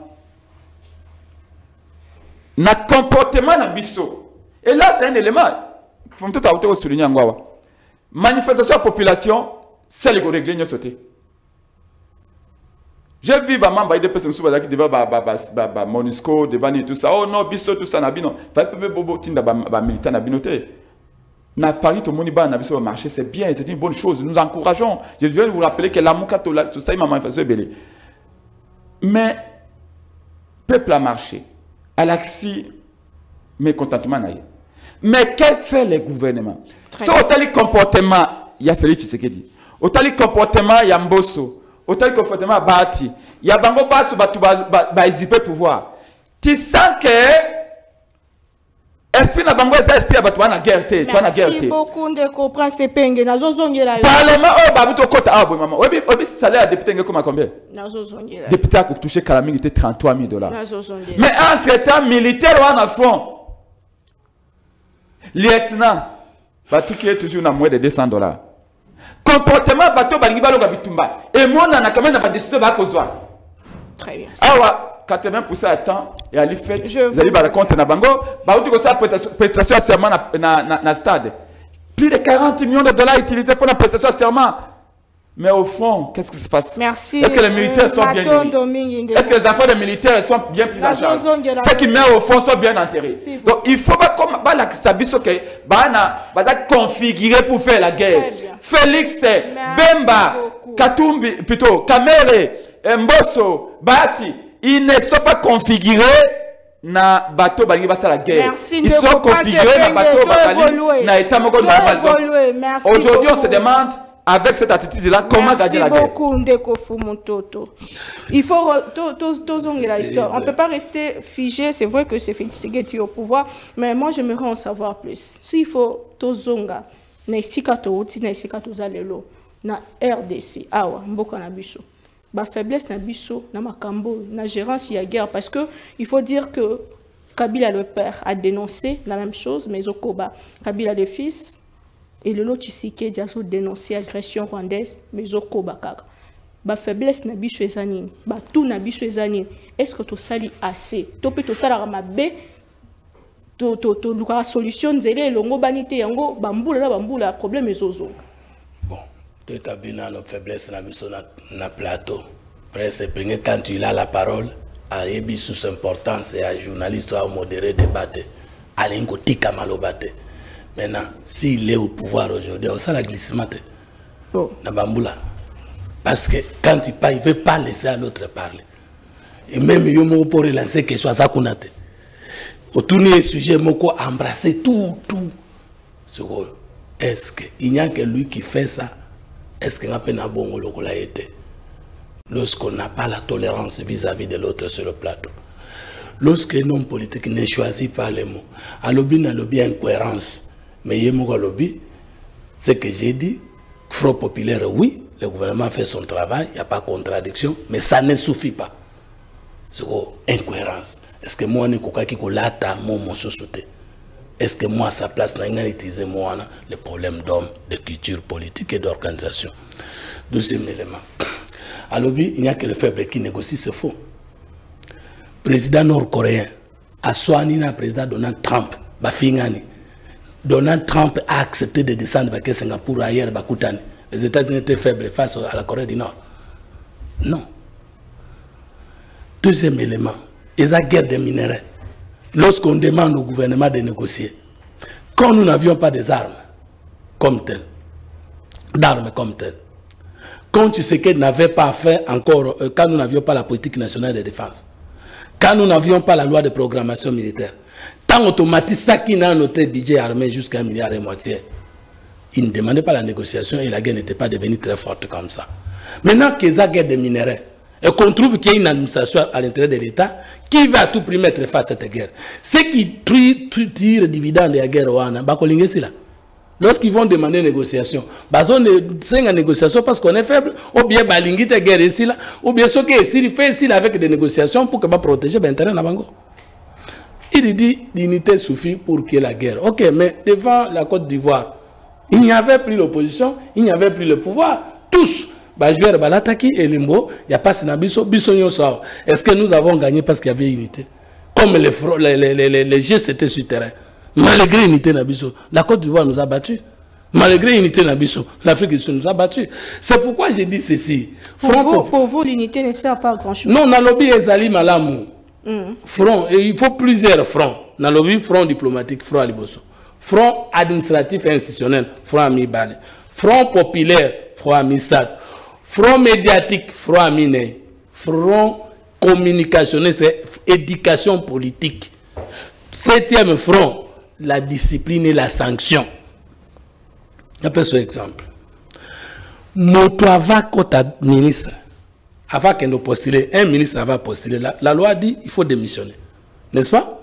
S5: na comportement na biso. Et là c'est un élément faut tout à au souligner ngwawa. Manifestation de la population, c'est le régler nous sauter. J'ai vu des personnes qui devant Monisco, devant tout ça. Oh non, biso tout ça na bino. Fa pepe bobo tinda ba militant na binoté. Na Paris tout le monde na biso marché, c'est bien, c'est une bonne chose. Nous encourageons. Je viens vous rappeler que la Mouka tout ça il m'a manifesté belé. Mais peuple a marché. Alaxi mécontentement na. Mais quel fait les gouvernements? Si au tali comportement, il y a Félix Tshisekedi. Au tali comportement, il y a Mbosso. Au tel comportement bâti, il y a bango basu batu ba hésiter pouvoir. Tu sens que esprit na bango esprit batu na guerre te, toi na guerre te.
S4: Merci beaucoup de comprendre ces pengue na zozongela.
S5: Parlement oh babuto kota ah boy maman. Obi salaire député ngeko ma combien?
S4: Na zozongela.
S5: Député a touché Kalaming était $33,000.
S4: Na zozongela.
S5: Mais entre-temps militaire ou en fond. Lieutenant batu qui est toujours na moins de $200. Comportement bateau balingi baloga bitumba et mon na quand même na ba décision ba kozwa.
S4: Très bien.
S5: Awa 80% à temps et à l'effet vous allez ba compte na bango ba uti ko sa prestation à serment na stade plus de $40 millions utilisés pour la prestation à serment. Mais au fond, qu'est-ce qui se passe?
S4: Merci.
S5: Est-ce que les militaires sont bien nourris? Est-ce que les enfants des militaires sont bien pris en charge? Ceux qui meurent au fond sont bien enterrés. Donc il faut pas comme la sabiso que va configurer pour faire la guerre. Félix, Bemba, Katumbi, plutôt Kamere, Mbosso, Bati, ils ne sont pas configurés na bateau bali basa la guerre. Ils sont configurés na bateau bali na état moko normal. Aujourd'hui on se demande avec cette attitude-là, comment gagner la guerre?
S4: Merci beaucoup, Ndeko Fumuntoto. Il faut tozonger la histoire. On ne peut pas rester figé. C'est vrai que c'est Félix Tshisekedi au pouvoir, mais moi, j'aimerais en savoir plus. S'il faut tozonga, naisika touti, naisika tozalelo. na RDC awa mboka na biso ba faiblesse na biso na makambo na gérance ya guerre parce que il faut dire que Kabila le père a dénoncé la même chose mais Okoba Kabila le fils et le lot Tshisekedi a dénoncé l'agression rwandaise mais Okoba kaka ba faiblesse na biso ezanini ba tout na biso ezanini est-ce que to sali assez to peut to sala mabe to luka solution nzele longo banité yango bambula problème ezozo.
S6: Bon, tu as bien nos faiblesses na plateau. Presque quand tu as la parole, à yebi sous importance et à journaliste à modérer débat. Alingo tika malobate. Maintenant, s'il est au pouvoir aujourd'hui, on sait la glissement na bambula. Parce que quand il parle, il ne veut pas laisser à l'autre parler. Et même il pour relancer que soit ça qu'on a. Autour du sujet, Moko embrasser tout. Est-ce qu'il n'y a que lui qui fait ça? Est-ce qu'il n'y a pas de bon été? Lorsqu'on n'a pas la tolérance vis-à-vis de l'autre sur le plateau. Lorsqu'un homme politique ne choisit pas les mots. À lobby, n'a lobby incohérence. Mais il y a un lobby, c'est que j'ai dit, Front populaire, oui, le gouvernement fait son travail, il n'y a pas de contradiction, mais ça ne suffit pas. C'est une incohérence. Est-ce que moi, je suis est-ce que moi, à sa place, je vais utiliser le problème d'homme, de culture politique et d'organisation? Deuxième élément. À l'objet, il n'y a que le faible qui négocie, c'est faux. Président nord-coréen, à Soanina, président Donald Trump, Donald Trump a accepté de descendre avec Singapour ailleurs, les États-Unis étaient faibles face à la Corée du Nord. Non. Deuxième élément, il y a la guerre des minéraux. Lorsqu'on demande au gouvernement de négocier, quand nous n'avions pas des armes comme telles, quand Tshisekedi n'avait pas fait encore, quand nous n'avions pas la politique nationale de défense, quand nous n'avions pas la loi de programmation militaire, tant automatisé qui n'a noté budget armé jusqu'à 1,5 milliard, il ne demandait pas la négociation et la guerre n'était pas devenue très forte comme ça. Maintenant qu'il y a la guerre des minéraux, et qu'on trouve qu'il y a une administration à l'intérieur de l'État qui va à tout prix mettre face à cette guerre. Ceux qui tirent dividendes de la guerre, lorsqu'ils vont demander une négociation, ils ont une négociation parce qu'on est faible, ou bien ils ont guerre ici, ou bien ceux qui font ici avec des négociations pour protéger l'intérêt. Il dit l'unité suffit pour qu'il y ait la guerre. Ok, mais devant la Côte d'Ivoire, il n'y avait plus l'opposition, il n'y avait plus le pouvoir. Tous. Joueur Balataki et Limbo, il n'y a pas Sinabiso, Bissonio. Est-ce que nous avons gagné parce qu'il y avait unité? Comme les gestes étaient sur terrain. Malgré l'unité Nabiso, la Côte d'Ivoire nous a battus. Malgré l'unité Nabiso, l'Afrique du Sud nous a battus. C'est pourquoi j'ai dit ceci.
S4: Pour vous, l'unité ne sert pas à grand chose.
S6: Non, Nalobi et Zali Malamou. Front, et il faut plusieurs fronts. Nalobi, front diplomatique, front Aliboso. Front administratif et institutionnel, front Amibale. Front populaire, front Amissad. Front médiatique, front Amine. Front communicationnel, c'est éducation politique. Septième front, la discipline et la sanction. J'appelle ce exemple. Moto avant kota ministre, avant qu'il nous postule, un ministre va postuler. La loi dit qu'il faut démissionner. N'est-ce pas?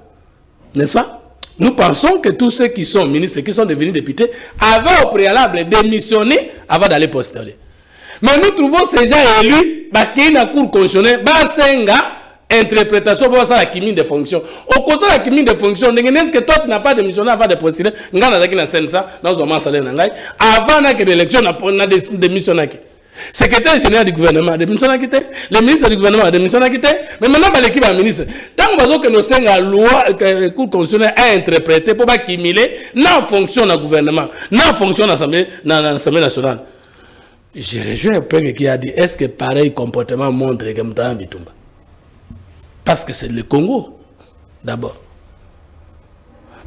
S6: N'est-ce pas? Nous pensons que tous ceux qui sont ministres, qui sont devenus députés, avaient au préalable démissionné avant d'aller postuler. Mais nous trouvons ces gens élus, qui ont une cour constitutionnelle, interprétation pour ça la chimie de fonction. Au côté de la chimie de fonction, est-ce que toi tu n'as pas démissionné avant de postuler? Avant que l'élection n'a démissionné. Secrétaire général du gouvernement a démissionné. Le ministre du gouvernement a démissionné. Mais maintenant, l'équipe a ministre. Tant que nous sommes la loi que la Cour constitutionnelle a interprété pour pas cumuler, non fonction dans le gouvernement, non fonction dans l'Assemblée nationale. Je rejoins un peu qui a dit est-ce que pareil comportement montre que nous avons Bitumba? Parce que c'est le Congo, d'abord.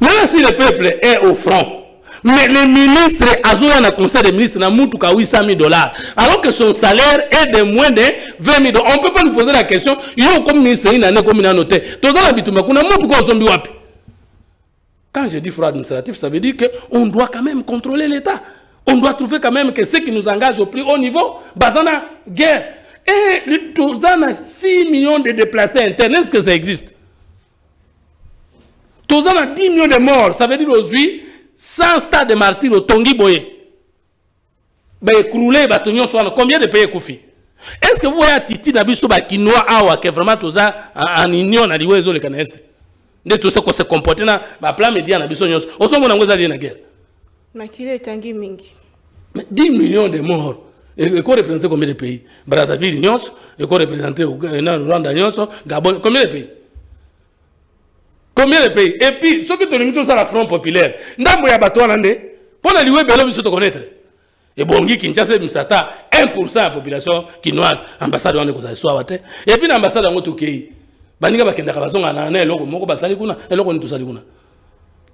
S6: Même si le peuple est au front, mais le ministre a joué dans le conseil des ministres, n'a moutuka $800,000, alors que son salaire est de moins de 20 000 $. On ne peut pas nous poser la question, il y a comme ministre, il y a comme il a noté. Quand je dis fraude administrative, ça veut dire qu'on doit quand même contrôler l'État. On doit trouver quand même que ce qui nous engage au plus haut niveau, basana guerre. Et nous avons 6 millions de déplacés internes. Est-ce que ça existe? Nous avons 10 millions de morts. Ça veut dire aujourd'hui, 100 stades de martyrs au Tongi Boye. écrouler batonyon soit combien de pays Koufi? Est-ce que vous voyez Titi Nabiso Bakinoa Awa qui est vraiment tout ça en union à l'Ouest le Caneste? De tout ce qu'on se comporte dans ma plan média Nabiso Nyos. Au sommet on a la guerre.
S4: Makile Tangi Mingi.
S6: 10 millions de morts. Et qu'on représente combien de pays? Brazzaville Nyos, et qu'on représente Rwanda Nyos, Gabon, combien de pays? Combien de pays? Et puis, ce que tu as mis sur la Front populaire, Ndambo ya bato alande, pour la liwe belo biso te connaître. Et Bongi Kinshasa Misata, 1% de la population quinoise, ambassade wane koza soit wate. Et puis l'ambassade en Tokei, baninga bakenda kabazonga na na eloko moko basali kuna, eloko ni tosali kuna.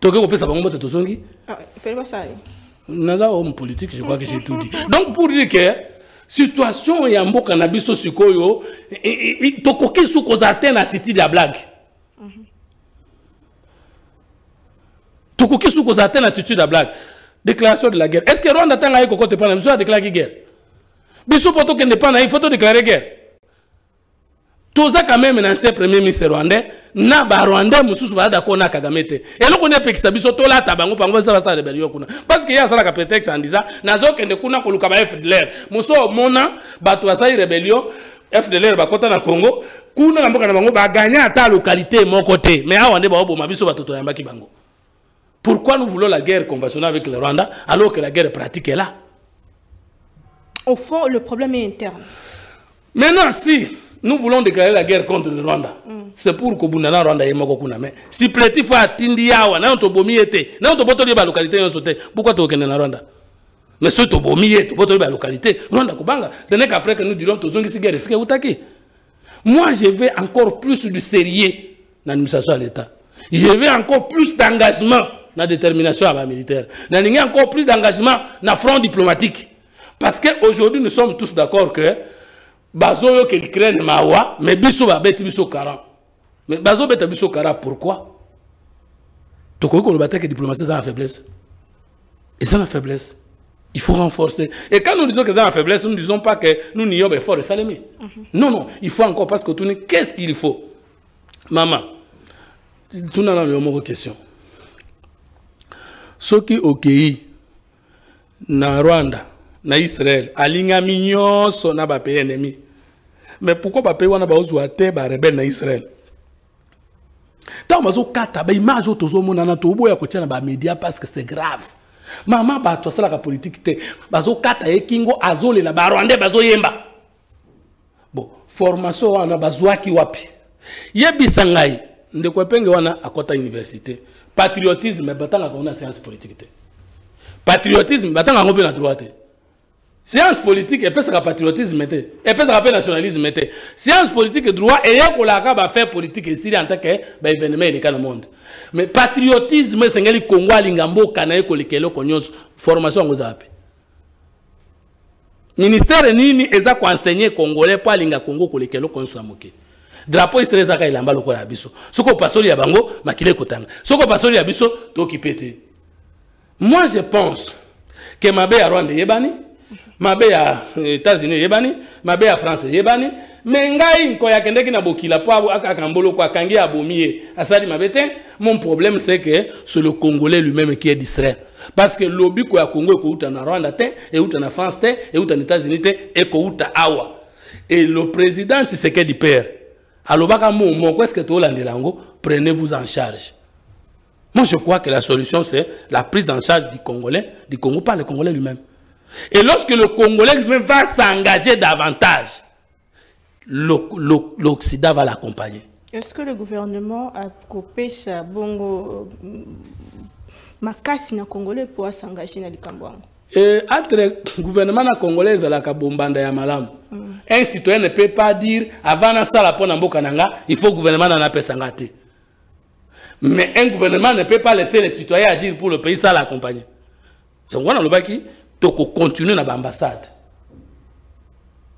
S6: Tokei ko pesa bango te tozongi.
S4: Ah, il fait pas ça.
S6: Naza homme politique, je crois que j'ai tout dit. Donc pour dire que situation ya mboka na biso sikoyo, tokoki sou kozate na titi la blague. Tokoki sou kozate na titi la blague. Déclaration de la guerre. Est-ce que Rwanda tanga yeko kote pana biso a déclaré guerre? Biso poto kende pana, il faut déclarer guerre. Toza quand même ancien premier ministre rwandais, na ba rwandais mususu ba d'accord na Kagame te. Et loko ne pekisa biso to la tabango pango ça va ça rebellion kuna. Parce que ya ça la prétexte en disant nazo kende kuna ko luka ba FDLR. Muso mona bato ba ça rébellion FDLR ba kota na Congo, kuna na mboka na bango ba gagner ata localité mon côté. Mais awande ba oboma biso bato to yamba ki bango. Pourquoi nous voulons la guerre conventionnelle avec le Rwanda alors que la guerre pratique est là?
S4: Au fond, le problème est interne.
S6: Maintenant, si nous voulons déclarer la guerre contre le Rwanda, c'est pour que vous n'ayez Rwanda et Mokokuna. Mais si Pleti faut atteindre Yawa, n'a pas bomi été, n'a pas boto la localité en sauté, pourquoi tu es en Rwanda? Mais si tu bomi été, tu boto la localité, Rwanda Kubanga, ce n'est qu'après que nous dirons tous les guerres, c'est que moi, je veux encore plus de sérieux dans l'administration de l'État. Je veux encore plus d'engagement dans la détermination à la militaire. Nous avons encore plus d'engagement dans le front diplomatique. Parce qu'aujourd'hui, nous sommes tous d'accord que Bazo que l'Ukraine mawa, mais biso va bête biso 40. Mais Bazo bête biso 40, pourquoi? Donc, on le bataille que la diplomatie, c'est une faiblesse. Et c'est une faiblesse. Il faut renforcer. Et quand nous disons que c'est une faiblesse, nous ne disons pas que nous nions l'effort de Salémé. Non, non, il faut encore parce que tout qu'est-ce qu'il faut? Maman, tout n'a pas une question. Ceux qui au pays, na Rwanda, na Israël, alinga mignon son na ba pays ennemi. Mais pourquoi ba pays wana ba ozuate ba rebelle na Israël? Tant mazo kata ba image tozo mona na to boya ko tia na ba média parce que c'est grave. Maman ba to sala ka politique te bazo kata e kingo azole la ba Rwanda bazo yemba. Bon, formation wana bazwaki wapi? Yebisa ngai ndeko penge wana akota université. Patriotisme, batanga qu'on a séance politique. Patriotisme, batanga qu'on a droit. Séance politique, et puis ça patriotisme, et puis ça nationalisme. Séance politique et droit, et qu'on a fait politique ici en tant que événement dans le monde. Mais patriotisme, c'est que Congo, Lingambo, Kanaï, Kolikelo, Konyos, formation aux AP. Ministère Nini, ils ont enseigné Congolais, pas Linga Congo, Kolikelo, Konsamoke. Drapeau israélien zaka ilamba lokola ya biso. Soko pasoli ya bango makile kotanga. Soko pasoli ya biso to kipete. Moi je pense que mabe ya Rwanda yebani, mabe ya États-Unis yebani, mabe ya France yebani, mais ngai nko ya kendeki na bokila po akakambolo kwa kangi abomie asali mabete. Mon problème c'est que c'est le Congolais lui-même qui est distrait. Parce que lobby ko ya Congo ko uta na Rwanda te, et uta na France te, et uta na États-Unis te, et ko uta awa. Et le président Tshisekedi père alors, qu'est-ce que tu as prenez-vous en charge. Moi, je crois que la solution, c'est la prise en charge du Congolais, du Congo par le Congolais lui-même. Et lorsque le Congolais lui-même va s'engager davantage, l'Occident va l'accompagner.
S4: Est-ce que le gouvernement a coupé sa bongo makasi na Congolais pour s'engager dans le Cambouang?
S6: Entre le gouvernement congolais et la Kabombanda ya malam, un citoyen ne peut pas dire avant na sala pona mboka nanga, il faut que le gouvernement na pe sangate. Mais un gouvernement ne peut pas laisser les citoyens agir pour le pays sans l'accompagner. Donc on a le baki, to continuer na ambassade.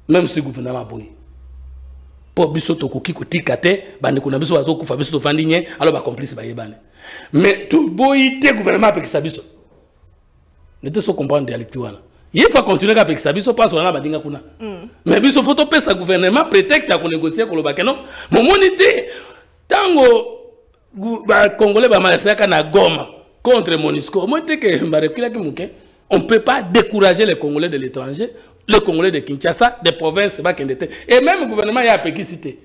S6: Même si le gouvernement boy. Pour biso to ko kiko tikate, bande ko na biso to ko fa biso to fandinye, alors ba complice ba yebane. Mais tout boy te gouvernement avec sa biso. Ne te so comprendre réalité wana. Il faut continuer avec ça, biso passe wana badinga kuna. Mais biso faut topé sa gouvernement prétexte à négocier ko lobaka non. Mon monité tango ba congolais ba malfaka na Goma contre Monisco. Moi te que ba rekila ki muke On ne peut pas décourager les Congolais de l'étranger, les Congolais de Kinshasa, des provinces, et même le gouvernement y a péquicité.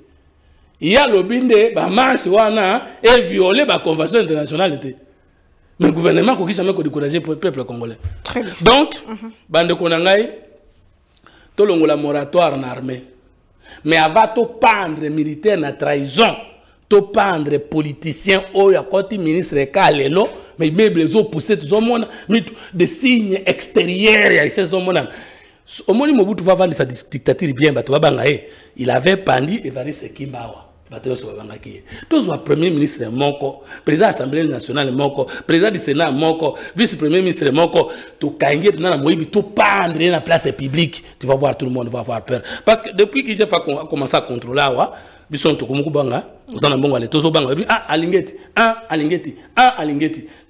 S6: Il y a le binde, marche et violer la convention internationale. Mais le gouvernement n'a jamais découragé le peuple congolais.
S4: Très bien.
S6: Donc, bande konangai, tout le moratoire en armée. Mais avant de pendre militaire na trahison, de pendre politicien, ou ya côté ministre Kalelo, mais même les autres poussés tout le monde, des signes extérieurs, il y a ces hommes. Au moment où Mobutu va vendre sa dictature bien, il avait pandi Evariste Kimbawa. Tous les premiers ministres Moko, président de l'Assemblée nationale Moko, président du Sénat Moko, vice-premier ministre Moko, tout Kangé, tout pendre dans la place publique, tu vas voir, tout le monde va avoir peur. Parce que depuis que j'ai commencé à contrôler, Bisson to kumuku banga, uzana bonga le tozo banga, alingeti, alingeti,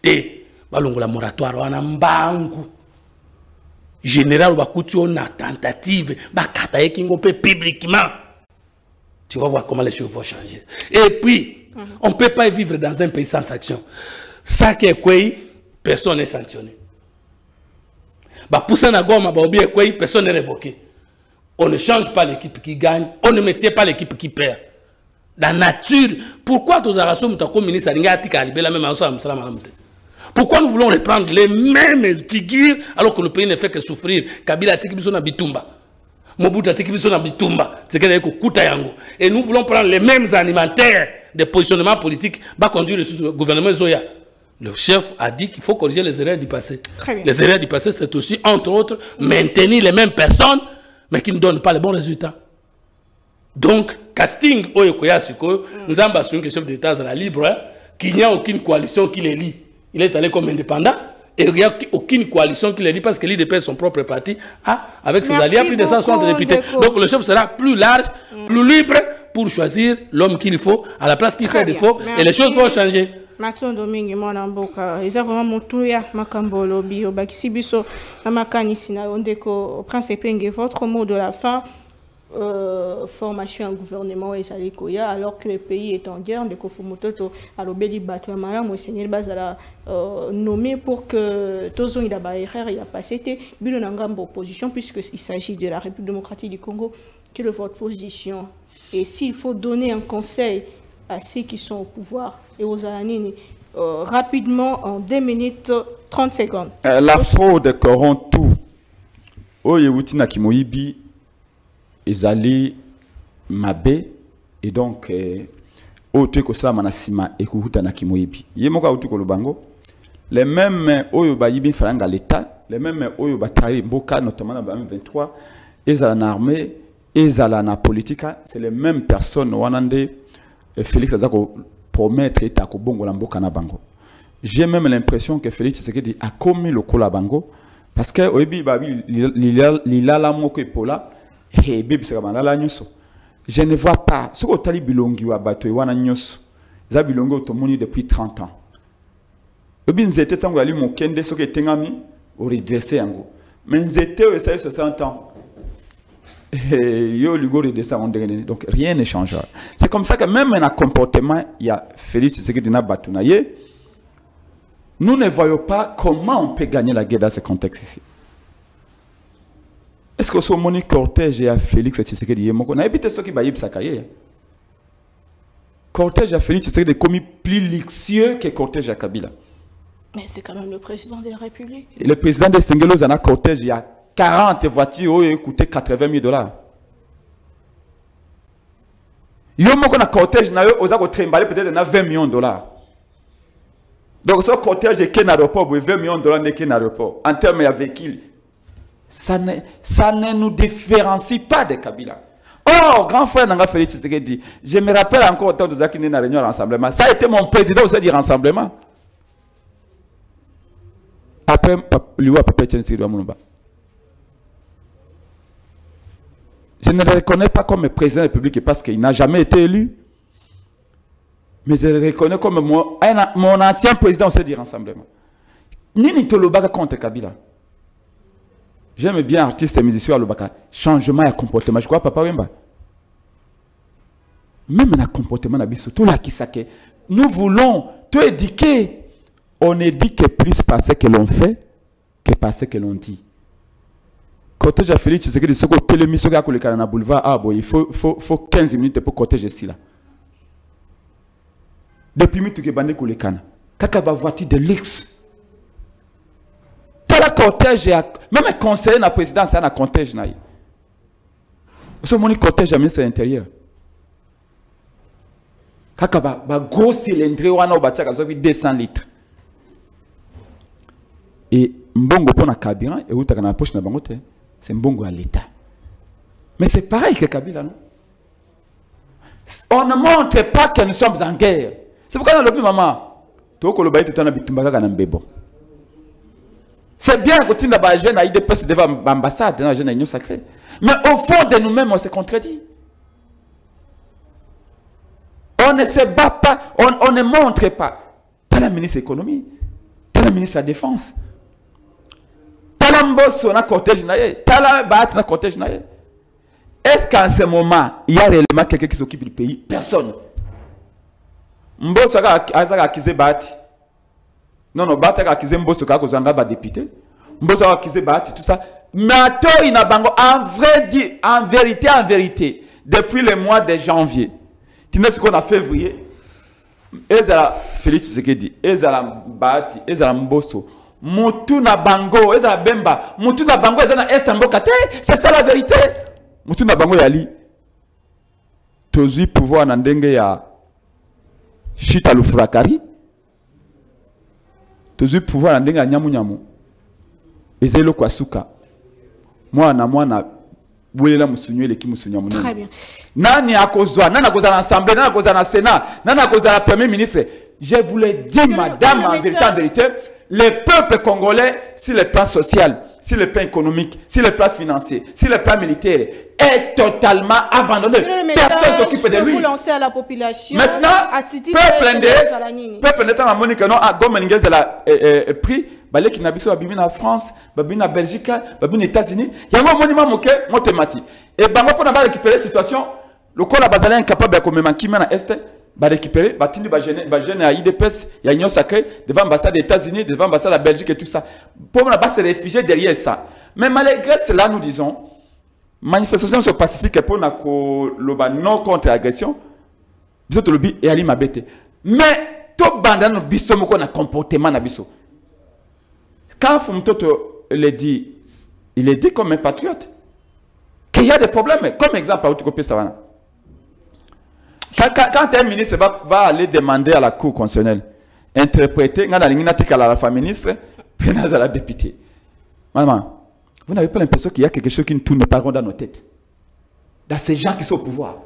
S6: te balongo la moratoire wana mbangu. Général bakuti on a tentative, bakata ekingo pe publiquement. Tu vas voir comment les choses vont changer. Et puis, on ne peut pas vivre dans un pays sans action. Ça qui est quoi, personne n'est sanctionné. Personne n'est révoqué. On ne change pas l'équipe qui gagne, on ne maintient pas l'équipe qui perd. La nature, pourquoi pourquoi nous voulons reprendre les mêmes figures alors que le pays ne fait que souffrir? Kabila Tikibisona Bitumba. Mobutu Tikibisona Bitumba. Et nous voulons prendre les mêmes alimentaires des positionnements politiques pour conduire le gouvernement Zoya. Le chef a dit qu'il faut corriger les erreurs du passé. Les erreurs du passé, c'est aussi, entre autres, maintenir les mêmes personnes, mais qui ne donnent pas les bons résultats. Donc, casting Oyokoya Suko, nous avons besoin que le chef d'État soit libre, qu'il n'y a aucune coalition qui les lie. Il est allé comme indépendant et il n'y a aucune coalition qui les lie parce que l'IDP, son propre parti, avec ses alliés, plus de 160 députés. Donc, le chef sera plus large, plus libre pour choisir l'homme qu'il faut à la place qu'il fait défaut et les choses vont changer.
S4: Mathieu Domingue, mon mboka, ils ont vraiment montouya makambo lobby, obakisi biso, amakanisi na ondeko, Prince Epenge, votre mot de la fin, formation en gouvernement et salikoya, alors que le pays est en guerre, de Kofumoto, à l'obédi bateau, madame, au Seigneur Bazala, nommé pour que Tozo il a pas été, bilo n'angambo opposition, puisqu'il s'agit de la République démocratique du Congo, quelle est votre position? Et s'il faut donner un conseil à ceux qui sont au pouvoir et aux Alanini, rapidement, en 2 minutes 30 secondes.
S5: La fraude corrompt tout. Oyewutina Kimoibi, Ezali Mabe, et donc, Ote Kosa Manasima et Kuhutana Kimoibi. Yemoka Utuko Lubango, les mêmes Oyobayibi Faranga l'État, les mêmes Oyobatari Mboka, notamment dans la 23, Ezala armée, Ezala na politika, c'est les mêmes personnes, Wanande, Félix Azako promettre et à Kobongo Lamboka na Bango. J'ai même l'impression que Félix Tshisekedi a commis le coup la Bango parce que Oebi Babi Lila Moko Epola et Bibi Sekamala Nyoso. Je ne vois pas ce que Tali Bilongi wa Bato Wana Nyoso. Zabilongo Tomoni depuis 30 ans. Oebi Nzete Tango Ali Mokende ce que Tengami au redressé Yango. Mais Nzete au 60 ans. Donc rien ne changera. C'est comme ça que même dans le comportement, il y a Félix Tshisekedi na Batunaye. Nous ne voyons pas comment on peut gagner la guerre dans ce contexte ici. Est-ce que ce moni cortège à Félix Tshisekedi on a évité ce qui va y avoir cortège à Félix Tshisekedi est commis plus luxueux que cortège à Kabila.
S4: Mais c'est quand même le président de la République.
S5: Et le président de Sengelos en a cortège il y a 40 voitures qui coûtaient 80 000 $. Il y a un cortège qui a peut-être 20 millions $. Donc ce cortège est qu'un aéroport, 20 millions $ n'est qu'un aéroport. En termes de véhicules, ça ne nous différencie pas de Kabila. Oh, grand frère Nanga Félix Tshisekedi, je me rappelle encore au temps de Zakine na réunion rassemblement. Ça a été mon président au sein du rassemblement. Après, lui, Papa Tshisekedi Wamunumba. Je ne le reconnais pas comme président de la République parce qu'il n'a jamais été élu. Mais je le reconnais comme mon ancien président au sein du rassemblement. Nini Tolobaka contre Kabila. J'aime bien artiste et musicien à Lobaka. Changement de comportement. Je crois Papa Wemba. Même dans le comportement, nous voulons te éduquer. On éduque plus par ce que l'on fait que par ce que l'on dit. Cortège à Félix, c'est que ce que tu mis sur le boulevard, ah bon, il faut 15 minutes pour cortège ici là. Depuis que tu es bandé pour les cannes, quand tu as voiture de luxe, tu as la cortège, même un conseiller de la présidence, c'est un cortège. Ce cortège à ministre de l'Intérieur. Quand tu as un gros cylindre, tu as 200 litres. Et mbongo pour la carburant, et où tu as la poche, c'est mbongo à l'État. Mais c'est pareil que Kabila, non? On ne montre pas que nous sommes en guerre. C'est pourquoi on a dit, maman, c'est bien que tu as jeune IDPS devant l'ambassade, dans la jeune union sacrée. Mais au fond de nous-mêmes, on se contredit. On ne se bat pas, on ne montre pas. Tu as la ministre de l'économie, tu as la ministre de la défense. Est-ce qu'en ce moment, il y a réellement quelqu'un qui s'occupe du pays? Personne. Mbosso a accusé Bati. Non, Bati a accusé Mbosso a accusé député. Mbosso a accusé Bati, tout ça. Mais en vérité, depuis le mois de janvier, tu sais ce qu'on a février, Ezala Félix Tshisekedi, Ezala Bati, Ezala Mbosso. Mutuna bango, ezala bemba, mutuna bango ezala estambo kate, c'est ça la vérité. Mutuna bango yali. Tozi pouvoir na ndenge ya Chita Lufurakari. Tozi pouvoir na ndenge ya nyamu nyamu. Ezelo kwa suka. Mwana bulela musunyo leki musunya munene. Très bien. Nani akozwa, nani akozwa na assemblée, nani akozwa na sénat, nani akozwa na premier ministre. Je vous le dis madame en vérité. Le peuple congolais, sur le plan social, sur le plan économique, sur le plan financier, sur le plan militaire, est totalement abandonné. Personne ne s'occupe de lui.
S4: Vous lancez à la population.
S5: Maintenant, peuple n'étant à Monique, non, à Gomeningez de la prix, balé qui n'a pas besoin en France, en Belgique, en États-Unis, il y a un monument moqué, mon thématique. Et ben, pour récupérer la situation, le corps a basé incapable de commettre qui mène à Est. Va récupérer, va tenir les jeunes à IDPS, il y a une union sacrée, devant l'ambassade des États-Unis, devant l'ambassade de la Belgique et tout ça. Pour ne pas se réfugier derrière ça. Mais malgré cela, nous disons, manifestation sur pacifique pour le non contre l'agression, bisous le lobby et Ali Mabete. Mais tout bandana nous bisous qu'on a comportement na bisous. Quand Fumtoto le dit, il est dit comme un patriote qu'il y a des problèmes. Comme exemple, à Outikopé Savana. Quand un ministre va aller demander à la Cour constitutionnelle, interpréter, quand la femme ministre, puis à la députée. Maman, vous n'avez pas l'impression qu'il y a quelque chose qui ne tourne pas rond dans nos têtes? Dans ces gens qui sont au pouvoir.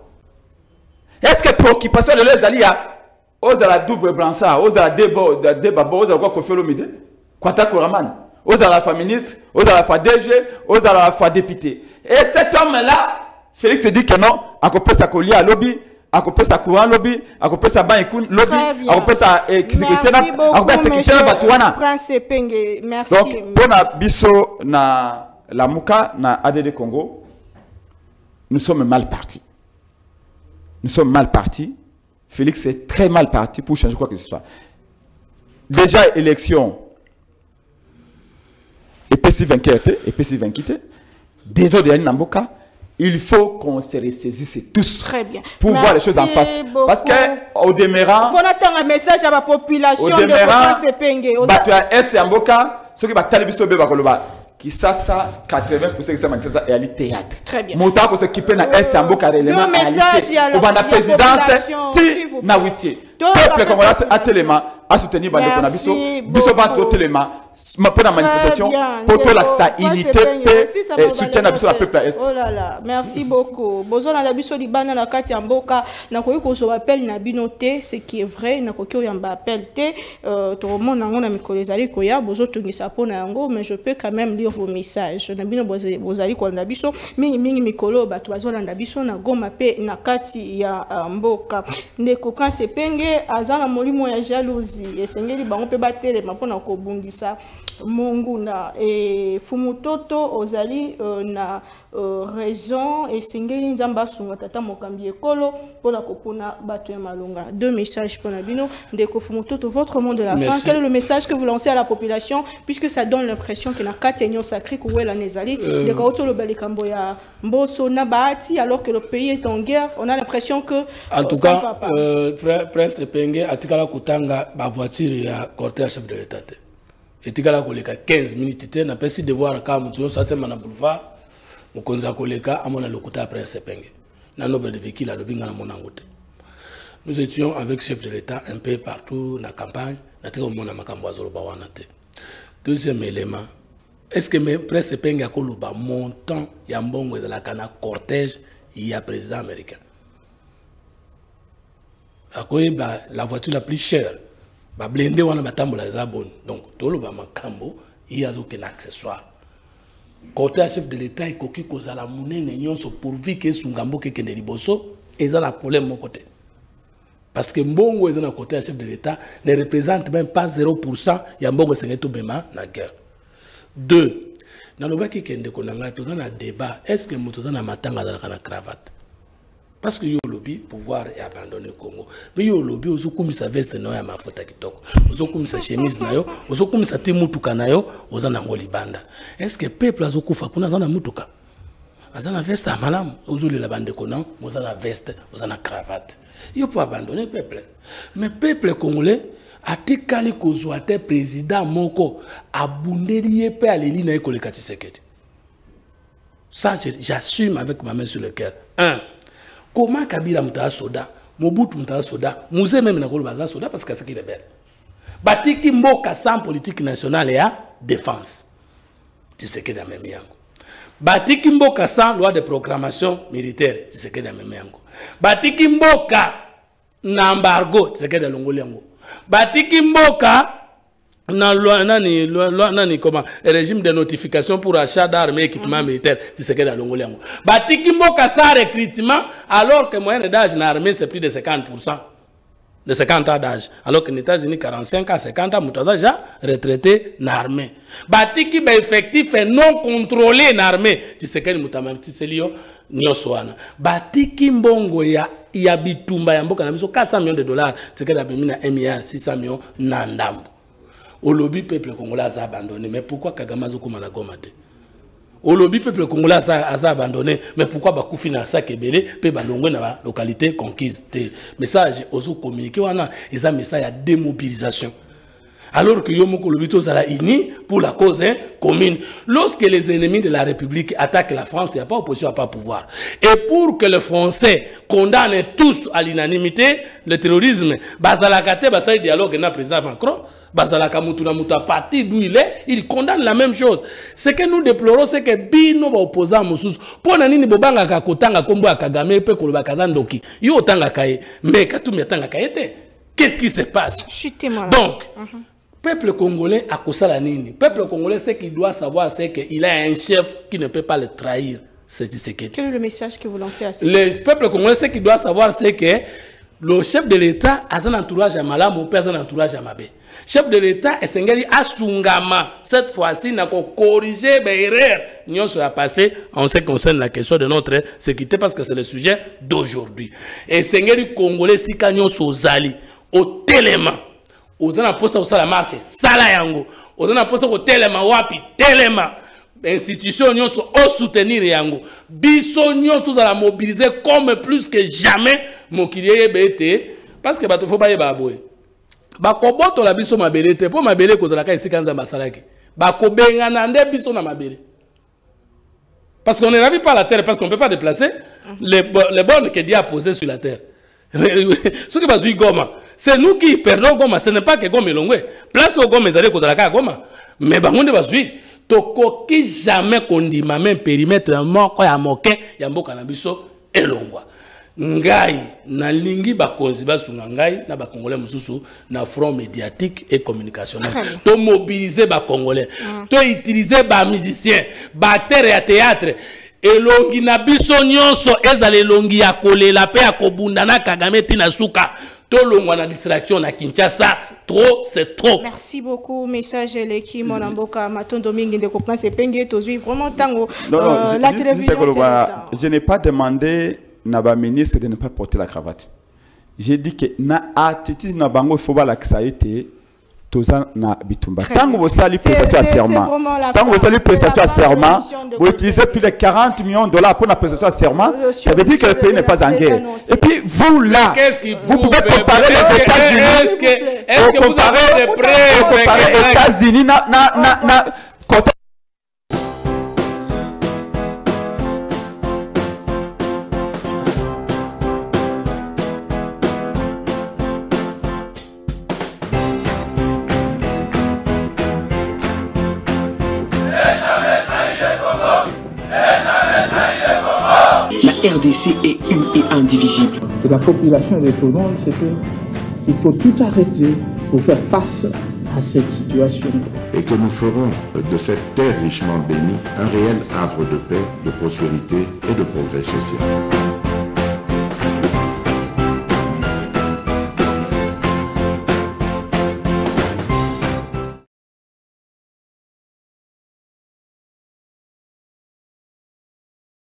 S5: Est-ce que préoccupation de leurs alliés, aux de la double bransard, aux de la débat, aux de la quoi qu'on fait l'omide, quoi t'as Koraman, aux de la femme ministre, aux de la femme DG, aux de la femme députée. Et cet homme-là, Félix se dit que non, à côté sa collier à lobby, à côté sa courant lobby, à côté sa banque lobby, à côté sa sécurité là, à côté sa sécurité là batouana.
S4: Merci.
S5: Donc pour na biso na la Muka na ADD Congo, nous sommes mal partis. Nous sommes mal partis. Félix est très mal parti pour changer quoi que ce soit. Déjà élection. Et puis si vainqueur, et puis si vainqueur, désolé Namboka. Il faut qu'on se ressaisisse tous.
S4: Très bien.
S5: Pour voir les choses en face.
S4: Beaucoup.
S5: Parce qu'au demeurant,
S4: il faut attendre un message à la population
S5: de Est et Mboka, ceux qui battent les bisous qui ça 80% de ça manifestation est à théâtre.
S4: Très bien.
S5: Montant pour s'équiper na Est et Mboka réellement
S4: à message à
S5: la présidence ti na wissier. Peuple congolais a tellement à soutenir bande konabiso biso ba to tellement pour la manifestation pour to la unité et soutien na biso la peuple est.
S4: Oh là là, merci beaucoup. Bozo na biso di bana na kati ya mboka na koyi ko so appel na binoté, ce qui est vrai na koki yamba appel te to mona ngona mikolo ezali ko ya bozo tungisa pona yango, mais je peux quand même lire vos messages na bino bozali ko na biso mingi mikolo bato bazola na biso na goma pe na kati ya mboka ndeko kan sepenge azana molimo ya jalousie esengeli bango pe batelema mpona kobungisa Monguna et Fumutoto ozali na raison et singeli nzamba sunga tata mokambi ekolo pour la kopona bato malunga. Deux messages pour Nabino. Ndeko Fumutoto, votre mot de la fin. Quel est le message que vous lancez à la population puisque ça donne l'impression qu'il y a 4 unions sacrées où la nezali de kaoto le balikambo ya mboso na bahati alors que le pays est en guerre. On a l'impression que
S6: en tout cas Prince Epenge atikala kutanga ba voiture ya cortège chef de l'État. Et tu as 15 minutes, tu as pu devoir quand tu as un boulevard, tu as un locuta après Sepenge. Nous étions avec le chef de l'État un peu partout dans la campagne. Deuxième élément, est-ce que le presse Sepenge a un montant de la cana cortège il y a président américain? La voiture la plus chère. Blindé wana matambola za bon donc tolo ba makambo il y a aucun accessoire côté chef de l'État et koki kozala munene nyonso pourvu que sungambo ke kende liboso eza na problème mon côté parce que mbongo eza na côté chef de l'État ne représente même pas 0% ya mbongo sengeto bema na guerre. Deux, na lobaki kende konanga to na débat est-ce que moto za na matanga za na cravate parce que yo lobby pouvoir est abandonné le Congo. Mais yo lobby ozo kumisa veste na ya mafuta kitoko. Ozo kumisa chemise na yo, ozo kumisa timutuka na yo, oza na ngoli banda. Est-ce que peuple azo kufa kuna za na mutuka? Aza na veste amalam, ozo le bande kona, oza na veste, oza na cravate. Yo pour abandonner peuple. Mais peuple congolais atikali kozwa te président moko abundeli pe aleli na ekole Tshisekedi. Ça j'assume avec ma main sur le cœur. Un, comment Kabila mta soda, Mobutu mta soda, Mouze même na kolo baza soda parce que c'est qui est belle. Batiki mboka sans politique nationale ya défense. Tu sais que dans même yango. Batiki mboka sans loi de programmation militaire, tu sais que dans même yango. Batiki mboka na embargo, tu sais que dans longoli yango. Batiki mboka na loi nani comment régime de notification pour achat d'armes et équipements militaires, tu sais que dans longoli yango. Batiki mboka sans recrutement alors que moyenne d'âge dans l'armée c'est plus de 50%. De 50 ans d'âge. Alors que les États-Unis, 45 ans, 50 ans, nous déjà retraité dans l'armée. Batiki ba effectif et non contrôlé dans l'armée. Tu sais que nous avons dit Nyoswana. Batiki mbongo ya bitumba ya mboka na biso 400 millions de dollars. Tu sais que la bimina 1 milliard 600 millions nandambo. Au lobby peuple congolais a abandonné. Mais pourquoi Kagame Zokuma na gomate? Au lobby peuple congolais a abandonné, mais pourquoi Bakoufi na sa kebele pe balongwe na localité conquise? Message ozo communiquer wana eza message à démobilisation. Alors que Yomoko lobito sera uni pour la cause commune. Lorsque les ennemis de la République attaquent la France, il n'y a pas opposition, il n'y a pas pouvoir. Et pour que les Français condamnent tous à l'unanimité le terrorisme, bazalakate basali dialogue na président Macron. Bazalaka Moutouna Mouta parti d'où il condamne la même chose. Ce que nous déplorons, c'est que Bino va opposer à Moussous. Pour Nanini Bobanga Kakotanga Kombo à Kagame, Pe Koloba Kazandoki. Yo Tanga Kaye. Mais Katoumi Tanga Kayete. Qu'est-ce qui se passe? Donc, peuple congolais a Kosala Nini. Peuple congolais, ce qu'il doit savoir, c'est qu'il a un chef qui ne peut pas le trahir. C'est Tshisekedi.
S4: Quel est le message que vous lancez à ce
S6: Le peuple congolais, ce qu'il doit savoir, c'est que le chef de l'État a un entourage à Malam, mon père a un entourage à Mabé. Chef de l'État est Sengeli Asungama. Cette fois-ci, n'a qu'à corriger mes erreurs. Nous sommes passé en ce qui concerne la question de notre sécurité parce que c'est le sujet d'aujourd'hui. Et Sengeli Congolais, si nous sommes zali, au téléma, aux en poste au la marche, Salayango, aux en poste au téléma, wapi, téléma. Institutions nous sont au soutenir yango. Biso nous sommes à la mobiliser comme plus que jamais, mon kilié bété, parce que bateau faut pas y baboué. Bakoboto la biso mabele te po mabele ko zalaka isikanza basalaki bakobengana nde biso na mabele parce qu'on ne ravit pas la terre parce qu'on ne peut pas déplacer les bornes que Dieu a posées sur la terre. Ce qui va jouer Goma, c'est nous qui perdons Goma, ce n'est pas que Goma est longue place au Goma ezali ko zalaka Goma mais bangonde va jouer tokoki jamais kondima même périmètre moko ya moke ya mboka na biso elongwa. Ngai na lingi bakonzi basunga ngai na bakongolais mususu na front médiatique et communicationnel to mobiliser bakongolais to utiliser ba musiciens ba terre ya théâtre elongi na biso nyonso ezala elongi ya kolela pe ya kobunda na Kagame tina suka to longwa na distraction na Kinshasa trop, c'est trop.
S4: Merci beaucoup. Message Leki Monamboka, Maton Domingue de Copain, c'est Pengue, Tozui. Vraiment, tango. La télévision.
S5: Je n'ai pas demandé à ministre de ne pas porter la cravate. J'ai dit que na attitude na bango, il faut pas que ça a été. Na bitumba. Tant que vous salez prestation à serment, tant que vous salez prestation à serment, vous utilisez plus de 40 millions de dollars pour la prestation à serment, ça veut dire que le pays n'est pas en guerre. Et puis vous là, vous pouvez comparer les États-Unis, vous comparez les États-Unis,
S1: La RDC est une et indivisible.
S2: De la population de tout le monde, c'est qu'il faut tout arrêter pour faire face à cette situation.
S3: Et que nous ferons de cette terre richement bénie un réel havre de paix, de prospérité et de progrès social.